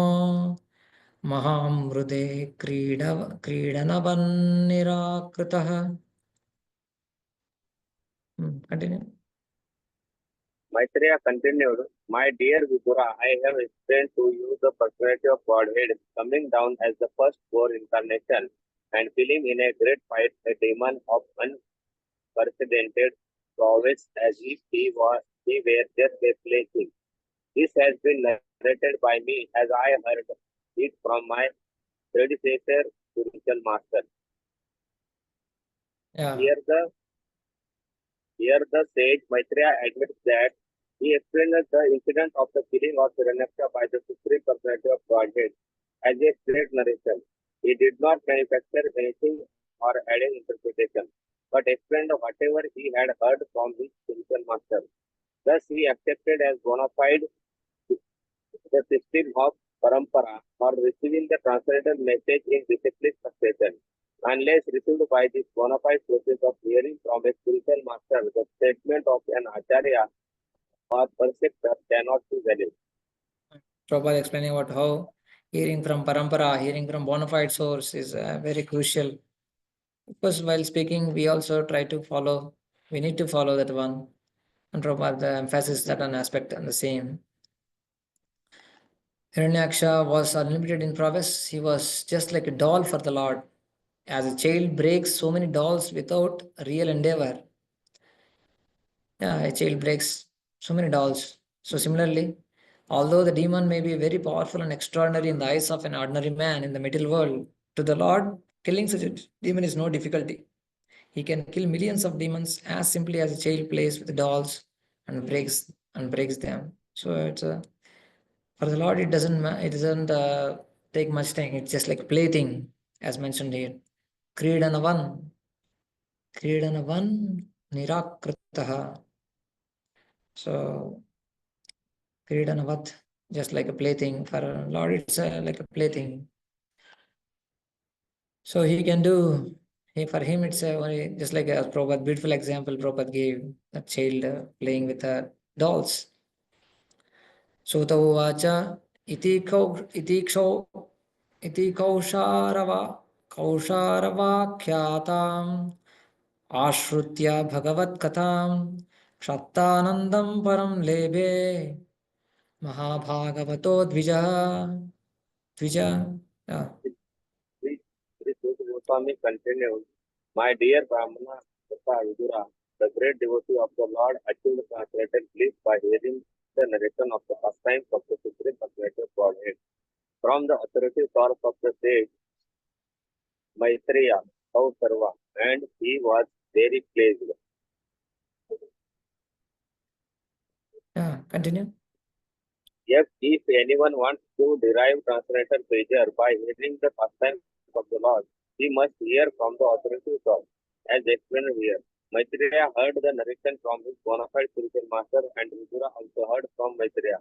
महामृदे क्रीडनवन्निराकृतः. Continue. Maitreya continued, My dear Vidura, I have explained to you the personality of Godhead coming down as the first boar incarnation and killing in a great fight a demon of unprecedented prowess as if he were just a plaything. This has been narrated by me as I heard it from my predecessor, spiritual master. Yeah. Here the sage Maitreya admits that he explained the incident of the killing of Hiranyaksha by the Supreme Personality of Godhead as a straight narration. He did not manufacture anything or add an interpretation, but explained whatever he had heard from his spiritual master. Thus, he accepted as bona fide the system of parampara or receiving the transcendental message in disciplic succession. Unless received by this bona fide process of hearing from a spiritual master, the statement of an acharya or preceptor cannot be valid. Prabhupada explaining about how hearing from parampara, hearing from bona fide source is very crucial. Because while speaking, we also try to follow, we need to follow that one. And Prabhupada emphasizes that an aspect and the same. Hiranyaksha was unlimited in prowess. He was just like a doll for the Lord. As a child breaks so many dolls without real endeavor. Yeah, a child breaks so many dolls. So similarly, Although the demon may be very powerful and extraordinary in the eyes of an ordinary man in the material world, to the Lord, killing such a demon is no difficulty. He can kill millions of demons as simply as a child plays with dolls and breaks them. So it's for the Lord, it doesn't take much time. It's just like a plaything, as mentioned here. Kridanavan, Nirakritaha. So Kridanavat, just like a plaything. For Lord, it's like a plaything. So he can do. For him, it's just like a Prabhupada, beautiful example Prabhupada gave, a child playing with dolls. Sota uvacha iti कौशारवाख्याताम् आश्रुत्य भगवत्कथाम् क्षत्तानन्दं परं लेभे महाभागवतो द्विज. Sri Goswami continued, my dear Brahmana Tata Vidura, the great devotee of the Lord achieved translated bliss by hearing the narration of the pastimes of the Supreme Personality of Godhead from the authoritative source of the sage Maitreya, Sarva, and he was very pleased. Continue. Yes, if anyone wants to derive transcendental pleasure by hearing the pastimes of the Lord, he must hear from the authoritative source. As explained here, Maitreya heard the narration from his bona fide spiritual master, and Vidura also heard from Maitreya.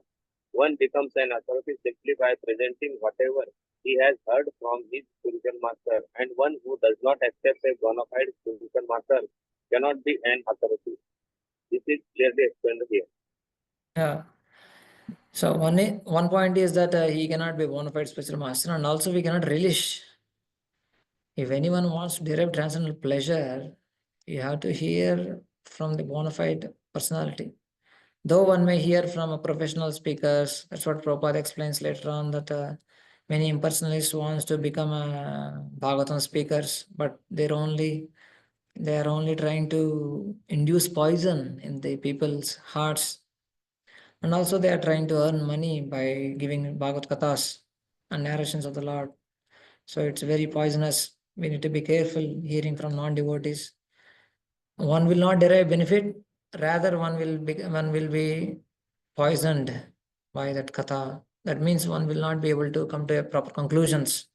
One becomes an authority simply by presenting whatever he has heard from his spiritual master, and one who does not accept a bona fide spiritual master cannot be an authority. This is clearly explained here. Yeah. So one point is that he cannot be a bona fide spiritual master, and also we cannot relish. If anyone wants to derive transcendental pleasure, you have to hear from the bona fide personality. Though one may hear from a professional speakers, that's what Prabhupada explains later on, that many impersonalists wants to become Bhagavatam speakers, but they are only trying to induce poison in the people's hearts. And also they are trying to earn money by giving Bhagavad Kathas and narrations of the Lord. So it's very poisonous. We need to be careful hearing from non-devotees. One will not derive benefit, rather one will be poisoned by that katha. That means one will not be able to come to a proper conclusions.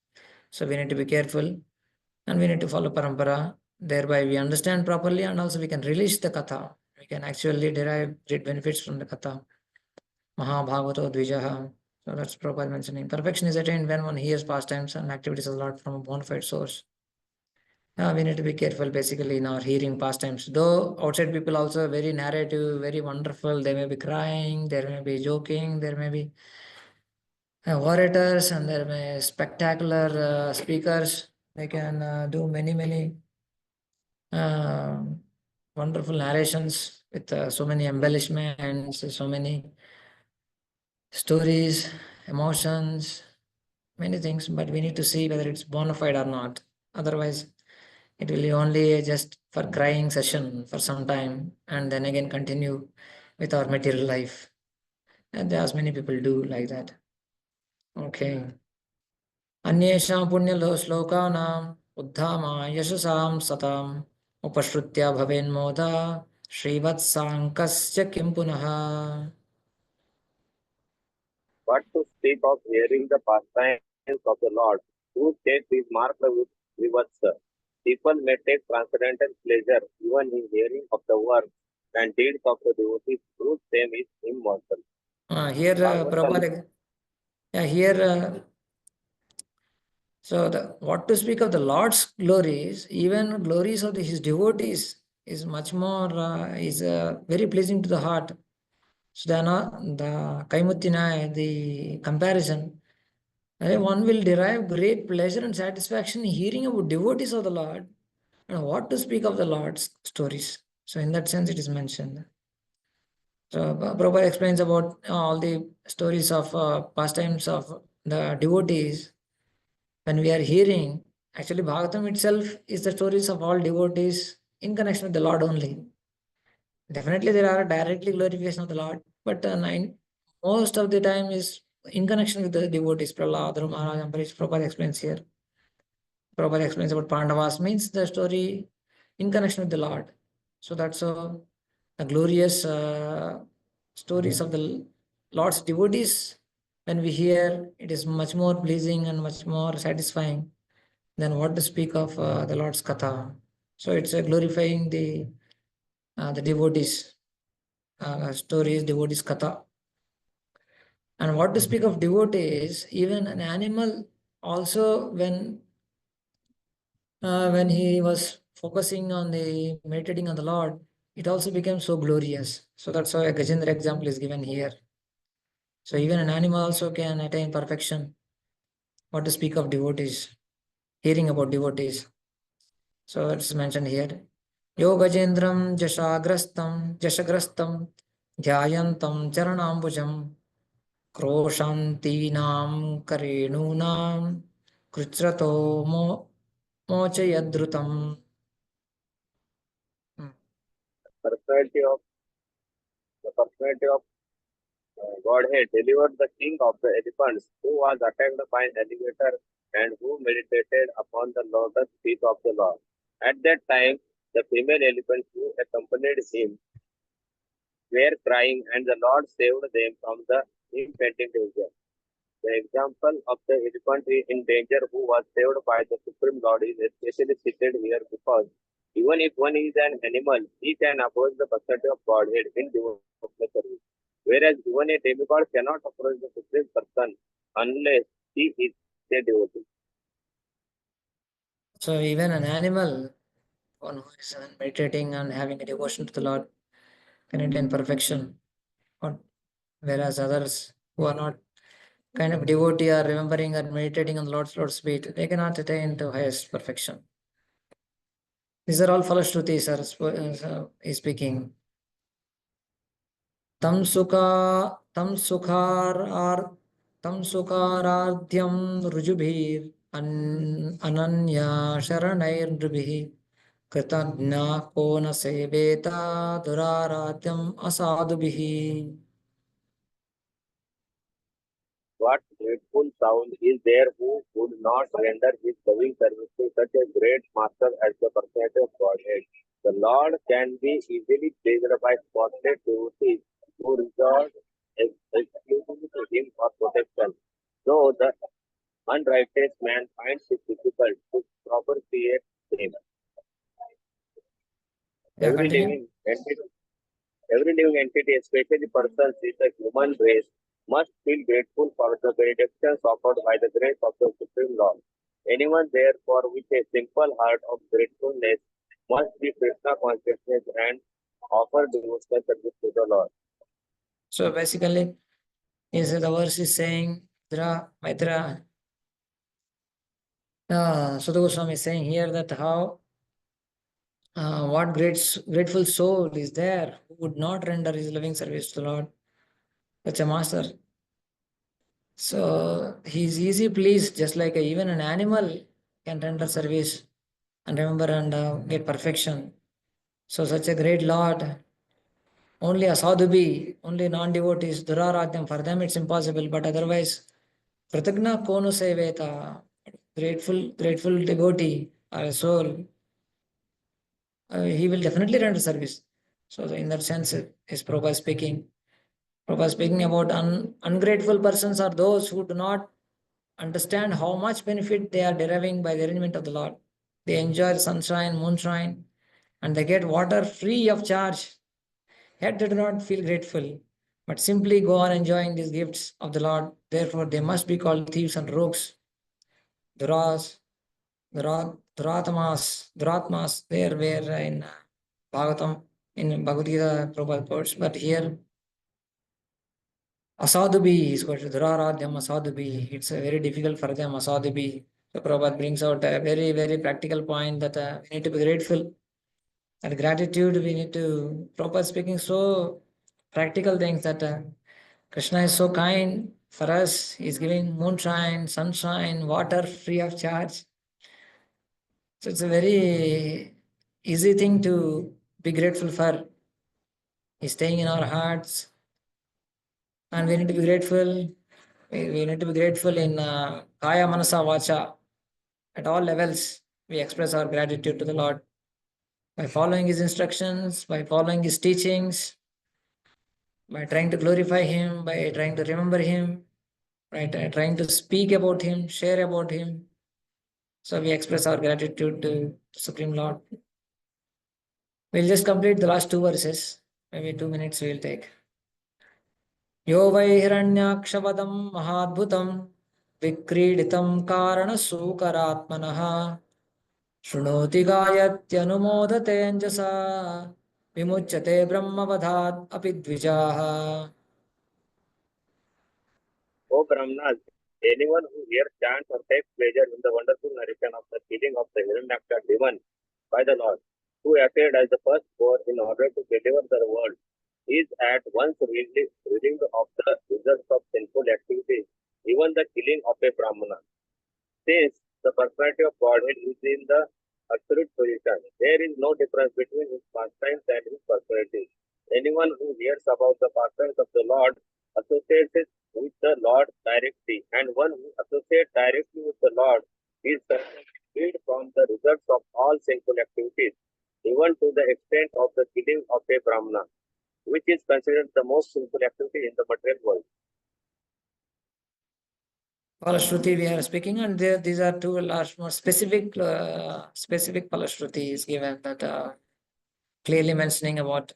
So we need to be careful and we need to follow parampara. Thereby we understand properly and also we can release the katha. We can actually derive great benefits from the katha. Mahabhagavato Dvijaha. So that's Prabhupada mentioning. Perfection is attained when one hears pastimes and activities of the Lord from a bona fide source. We need to be careful basically in our hearing pastimes. Though outside people also very narrative, very wonderful. They may be crying, there may be joking, there may be orators, and there may be spectacular speakers. They can do many wonderful narrations with so many embellishments, so many stories, emotions, many things, but we need to see whether it's bona fide or not. Otherwise, it will be only just for crying session for some time and then again continue with our material life. And as many people do like that. Okay. Anyesham punyalo slokanam uddhama yashasam satam upashrutya bhaven moda srivatsankasya kim punaha. But to speak of hearing the pastimes of the Lord, who takes his mark with vivassa. People may take transcendental pleasure even in hearing of the works and deeds of the devotees whose same is immortal. Here, Prabhupada, so what to speak of the Lord's glories, even glories of his devotees is much more, very pleasing to the heart. So the Kaimuttina, the comparison, one will derive great pleasure and satisfaction hearing about devotees of the Lord and what to speak of the Lord's stories. So in that sense, it is mentioned. So Prabhupada explains about all the stories of pastimes of the devotees. When we are hearing, actually Bhagavatam itself is the stories of all devotees in connection with the Lord only. Definitely there are directly glorification of the Lord, but most of the time is in connection with the devotees. Prahlad, Dhruva Maharaj, Ambarish, Prabhupada explains here. Prabhupada explains about Pandavas means the story in connection with the Lord. So that's a glorious stories of the Lord's devotees. When we hear, it is much more pleasing and much more satisfying than what to speak of the Lord's Katha. So it's glorifying the devotees stories, devotees Katha. And what to speak of devotees, even an animal also when he was focusing on the meditating on the Lord, it also became so glorious. So that's why a Gajendra example is given here. So even an animal also can attain perfection. What to speak of devotees, hearing about devotees. So it's mentioned here. Yo Gajendram jashagrastam dhyayantam charanambujam क्रोशान्तीनां करेणूनां कृच्छ्रतो मोचयद्रुतम्. The personality of Godhead delivered the king of the elephants, who was attacked by an alligator and who meditated upon the lotus feet of the Lord. At that time, the female elephants who accompanied him were crying, and the Lord saved them from the impending danger. The example of the elephant in danger who was saved by the Supreme Lord is especially cited here because even if one is an animal, he can approach the personality of Godhead in devotional service. Whereas even a demigod cannot approach the Supreme Person unless he is a devotee. So even an animal, one who is meditating and having a devotion to the Lord, can attain perfection. Whereas others who are not kind of devotee or remembering or meditating on the Lord's feet, they cannot attain to highest perfection. These are all falashrutis is speaking. Tam sukaradyam rujubhir ananya sharanair nrubhi Kritagya को न सेवेता दुराराध्यम असाधुभिः. What grateful sound is there who would not render his loving service to such a great master as the personality of Godhead? The Lord can be easily pleased by spotless devotees who resort exclusively to him for protection, though the unrighteous man finds it difficult to propitiate him. Yeah, Every continue. living entity, especially persons in the human race, must feel grateful for the benedictions offered by the grace of the Supreme Lord. Anyone, therefore, with a simple heart of gratefulness must be Krishna consciousness and offer devotional service to the Lord. So basically, the verse is saying, Maitra, Sudha Goswami is saying here that how what grateful soul is there who would not render his loving service to the Lord, such a master. So he is easy pleased, just like even an animal can render service and remember and get perfection. So such a great Lord, only a sadhubi, only non-devotees, duraratyam, for them it's impossible, but otherwise, pratagna kono seveta, grateful devotee or a soul, he will definitely render service. So in that sense, is Prabhupada speaking. Prabhupada speaking about ungrateful persons are those who do not understand how much benefit they are deriving by the arrangement of the Lord. They enjoy sunshine, moonshine, and they get water free of charge. Yet they do not feel grateful, but simply go on enjoying these gifts of the Lord. Therefore, they must be called thieves and rogues. Duras, Duratmas, there were in Bhagavatam, in Bhagavad Gita, Prabhupada quotes, but here Asadhubi is called Dhuraradyam Asadhubi. It's very difficult for them, Asadhubi. So Prabhupada brings out a very, very practical point that we need to be grateful. And gratitude, we need to, Prabhupada speaking so practical things that Krishna is so kind for us. He's giving moonshine, sunshine, water free of charge. So it's a very easy thing to be grateful for. He's staying in our hearts. And we need to be grateful. We need to be grateful in Kaya Manasa Vacha. At all levels, we express our gratitude to the Lord by following His instructions, by following His teachings, by trying to glorify Him, by trying to remember Him, by trying to speak about Him, share about Him. So we express our gratitude to Supreme Lord. We'll just complete the last 2 verses. Maybe 2 minutes we'll take. Yo vai hiranyakshavadam mahadbhutam vikriditam karanasukaratmanah Shrunoti gayatyanumodate anjasa vimuchyate brahmavadhat apidvijaha. O Brahmanas, anyone who hears chants or takes pleasure in the wonderful narration of the killing of the Hiranyaksha demon by the Lord, who appeared as the firstborn in order to deliver the world, is at once relieved of the results of sinful activities, even the killing of a Brahmana. Since the personality of Godhead is in the absolute position, there is no difference between his pastimes and his personality. Anyone who hears about the pastimes of the Lord associates it with the Lord directly, and one who associates directly with the Lord is freed from the results of all sinful activities, even to the extent of the killing of a Brahmana, which is considered the most sinful activity in the material world. Palashruti we are speaking, and these are 2 large, more specific Palashruti is given that clearly mentioning about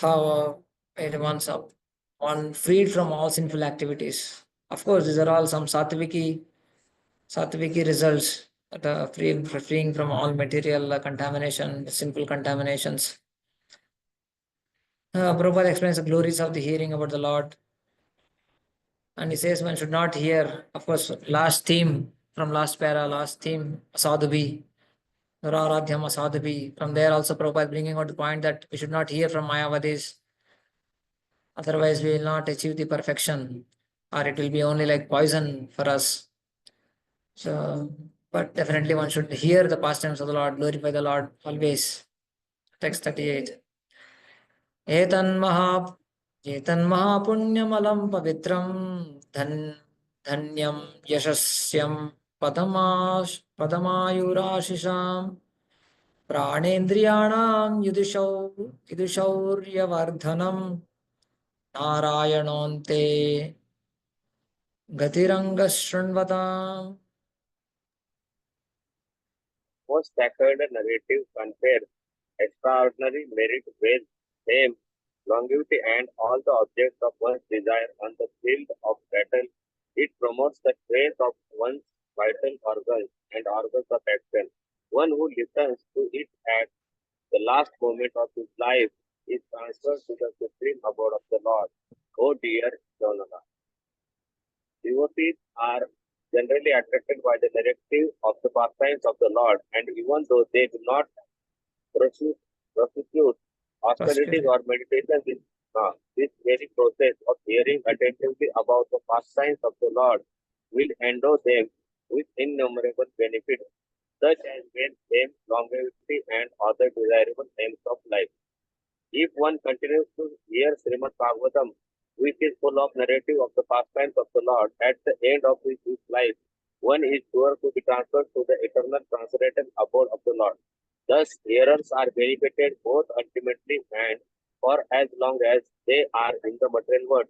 how it wants up one freed from all sinful activities. Of course, these are all some Satviki results that are freeing from all material contamination, simple contaminations. Prabhupada explains the glories of the hearing about the Lord. And he says one should not hear, of course, last theme from last para, last theme, Sadhubi, Nararadhyam Sadhubi. From there also Prabhupada bringing out the point that we should not hear from Mayavadis. Otherwise we will not achieve the perfection, or it will be only like poison for us. So, but definitely one should hear the pastimes of the Lord, glorify the Lord always. Text 38. एतन्महापुण्यमलं पवित्रं धन्यं यशस्यं पदमायुराशिषां प्राणेन्द्रियाणां युदिशौर्यवर्धनं नारायणोऽन्ते गतिरङ्गशृण्वताम्. Most sacred narrative confers extraordinary merit, wealth, fame, longevity, and all the objects of one's desire on the field of battle. It promotes the strength of one's vital organs and organs of action. One who listens to it at the last moment of his life is transferred to the supreme abode of the Lord. Oh dear Jonathan. Devotees are generally attracted by the narrative of the pastimes of the Lord, and even though they do not prosecute austerities or meditation, this very process of hearing attentively about the pastimes of the Lord will endow them with innumerable benefits, such as wealth, fame, longevity, and other desirable aims of life. If one continues to hear Srimad Bhagavatam, which is full of narrative of the pastimes of the Lord, at the end of his life, one is sure to be transferred to the eternal transcendental abode of the Lord. Thus, hearers are benefited both ultimately and for as long as they are in the material world.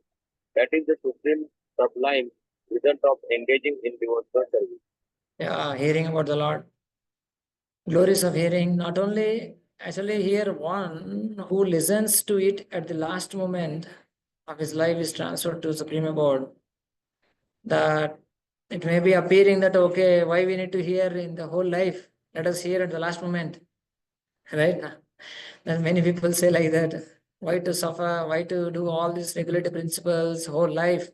That is the supreme sublime result of engaging in devotional service. Yeah, hearing about the Lord. Glories of hearing, not only actually here one who listens to it at the last moment of his life is transferred to Supreme Abode. That it may be appearing that okay, why we need to hear in the whole life? Let us hear at the last moment. Right? Then many people say like that. Why to suffer? Why to do all these regulative principles whole life?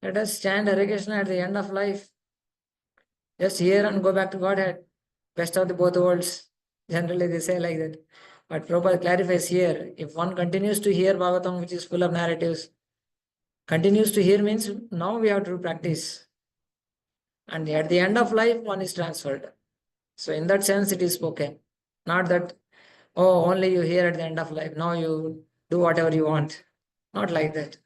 Let us chant Hare Krishna at the end of life. Just hear and go back to Godhead. Best of the both worlds. Generally they say like that. But Prabhupada clarifies here, if one continues to hear Bhagavatam, which is full of narratives, continues to hear means now we have to practice. And at the end of life, one is transferred. So in that sense, it is spoken. Not that, oh, only you hear at the end of life. Now you do whatever you want. Not like that.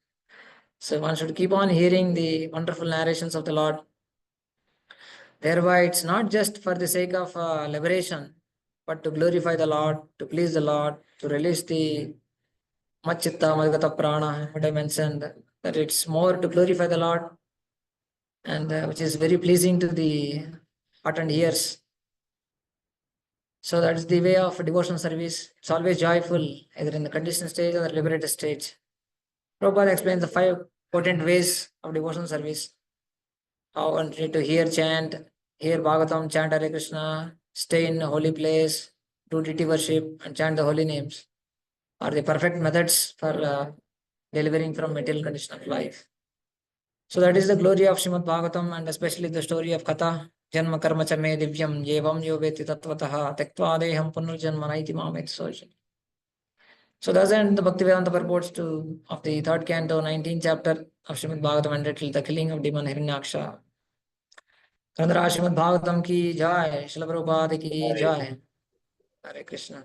So one should keep on hearing the wonderful narrations of the Lord. Thereby, it's not just for the sake of liberation, but to glorify the Lord, to please the Lord, to release the Machitta, Madhgata Prana, what I mentioned, that it's more to glorify the Lord, and which is very pleasing to the heart and ears. So that is the way of devotional service. It's always joyful, either in the conditioned stage or the liberated stage. Prabhupada explains the 5 potent ways of devotional service. How one need to hear chant, hear Bhagavatam, chant Hare Krishna, stay in a holy place, do deity worship, and chant the holy names are the perfect methods for delivering from material condition of life. So that is the glory of Srimad Bhagavatam, and especially the story of Katha. Janma karma cha me divyam yevam yo veti tattvataha tektva deham punarjanma naiti mamet sojam. So thus end the Bhaktivedanta purports of the 3rd canto, 19th chapter of Srimad Bhagavatam, entitled The Killing of Demon Hiranyaksha. Kandra Srimad Bhagavatam ki jai, Srila Prabhupada ki jai. Hare Krishna.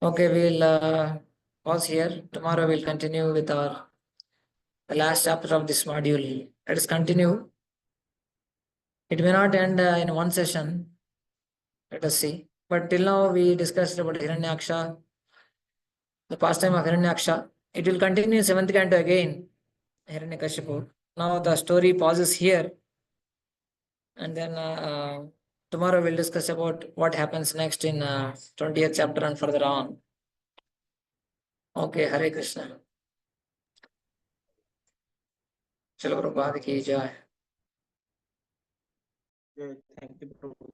Okay, we'll pause here. Tomorrow we'll continue with the last chapter of this module. Let us continue. It may not end in one session. Let us see. But till now we discussed about Hiranyaksha, the pastime of Hiranyaksha. It will continue in 7th canto again, Hiranyakashipu. Now the story pauses here, and then tomorrow we'll discuss about what happens next in 20th chapter and further on. Okay, Hare Krishna. Srila Prabhupada ki jai. Thank you, Prabhu.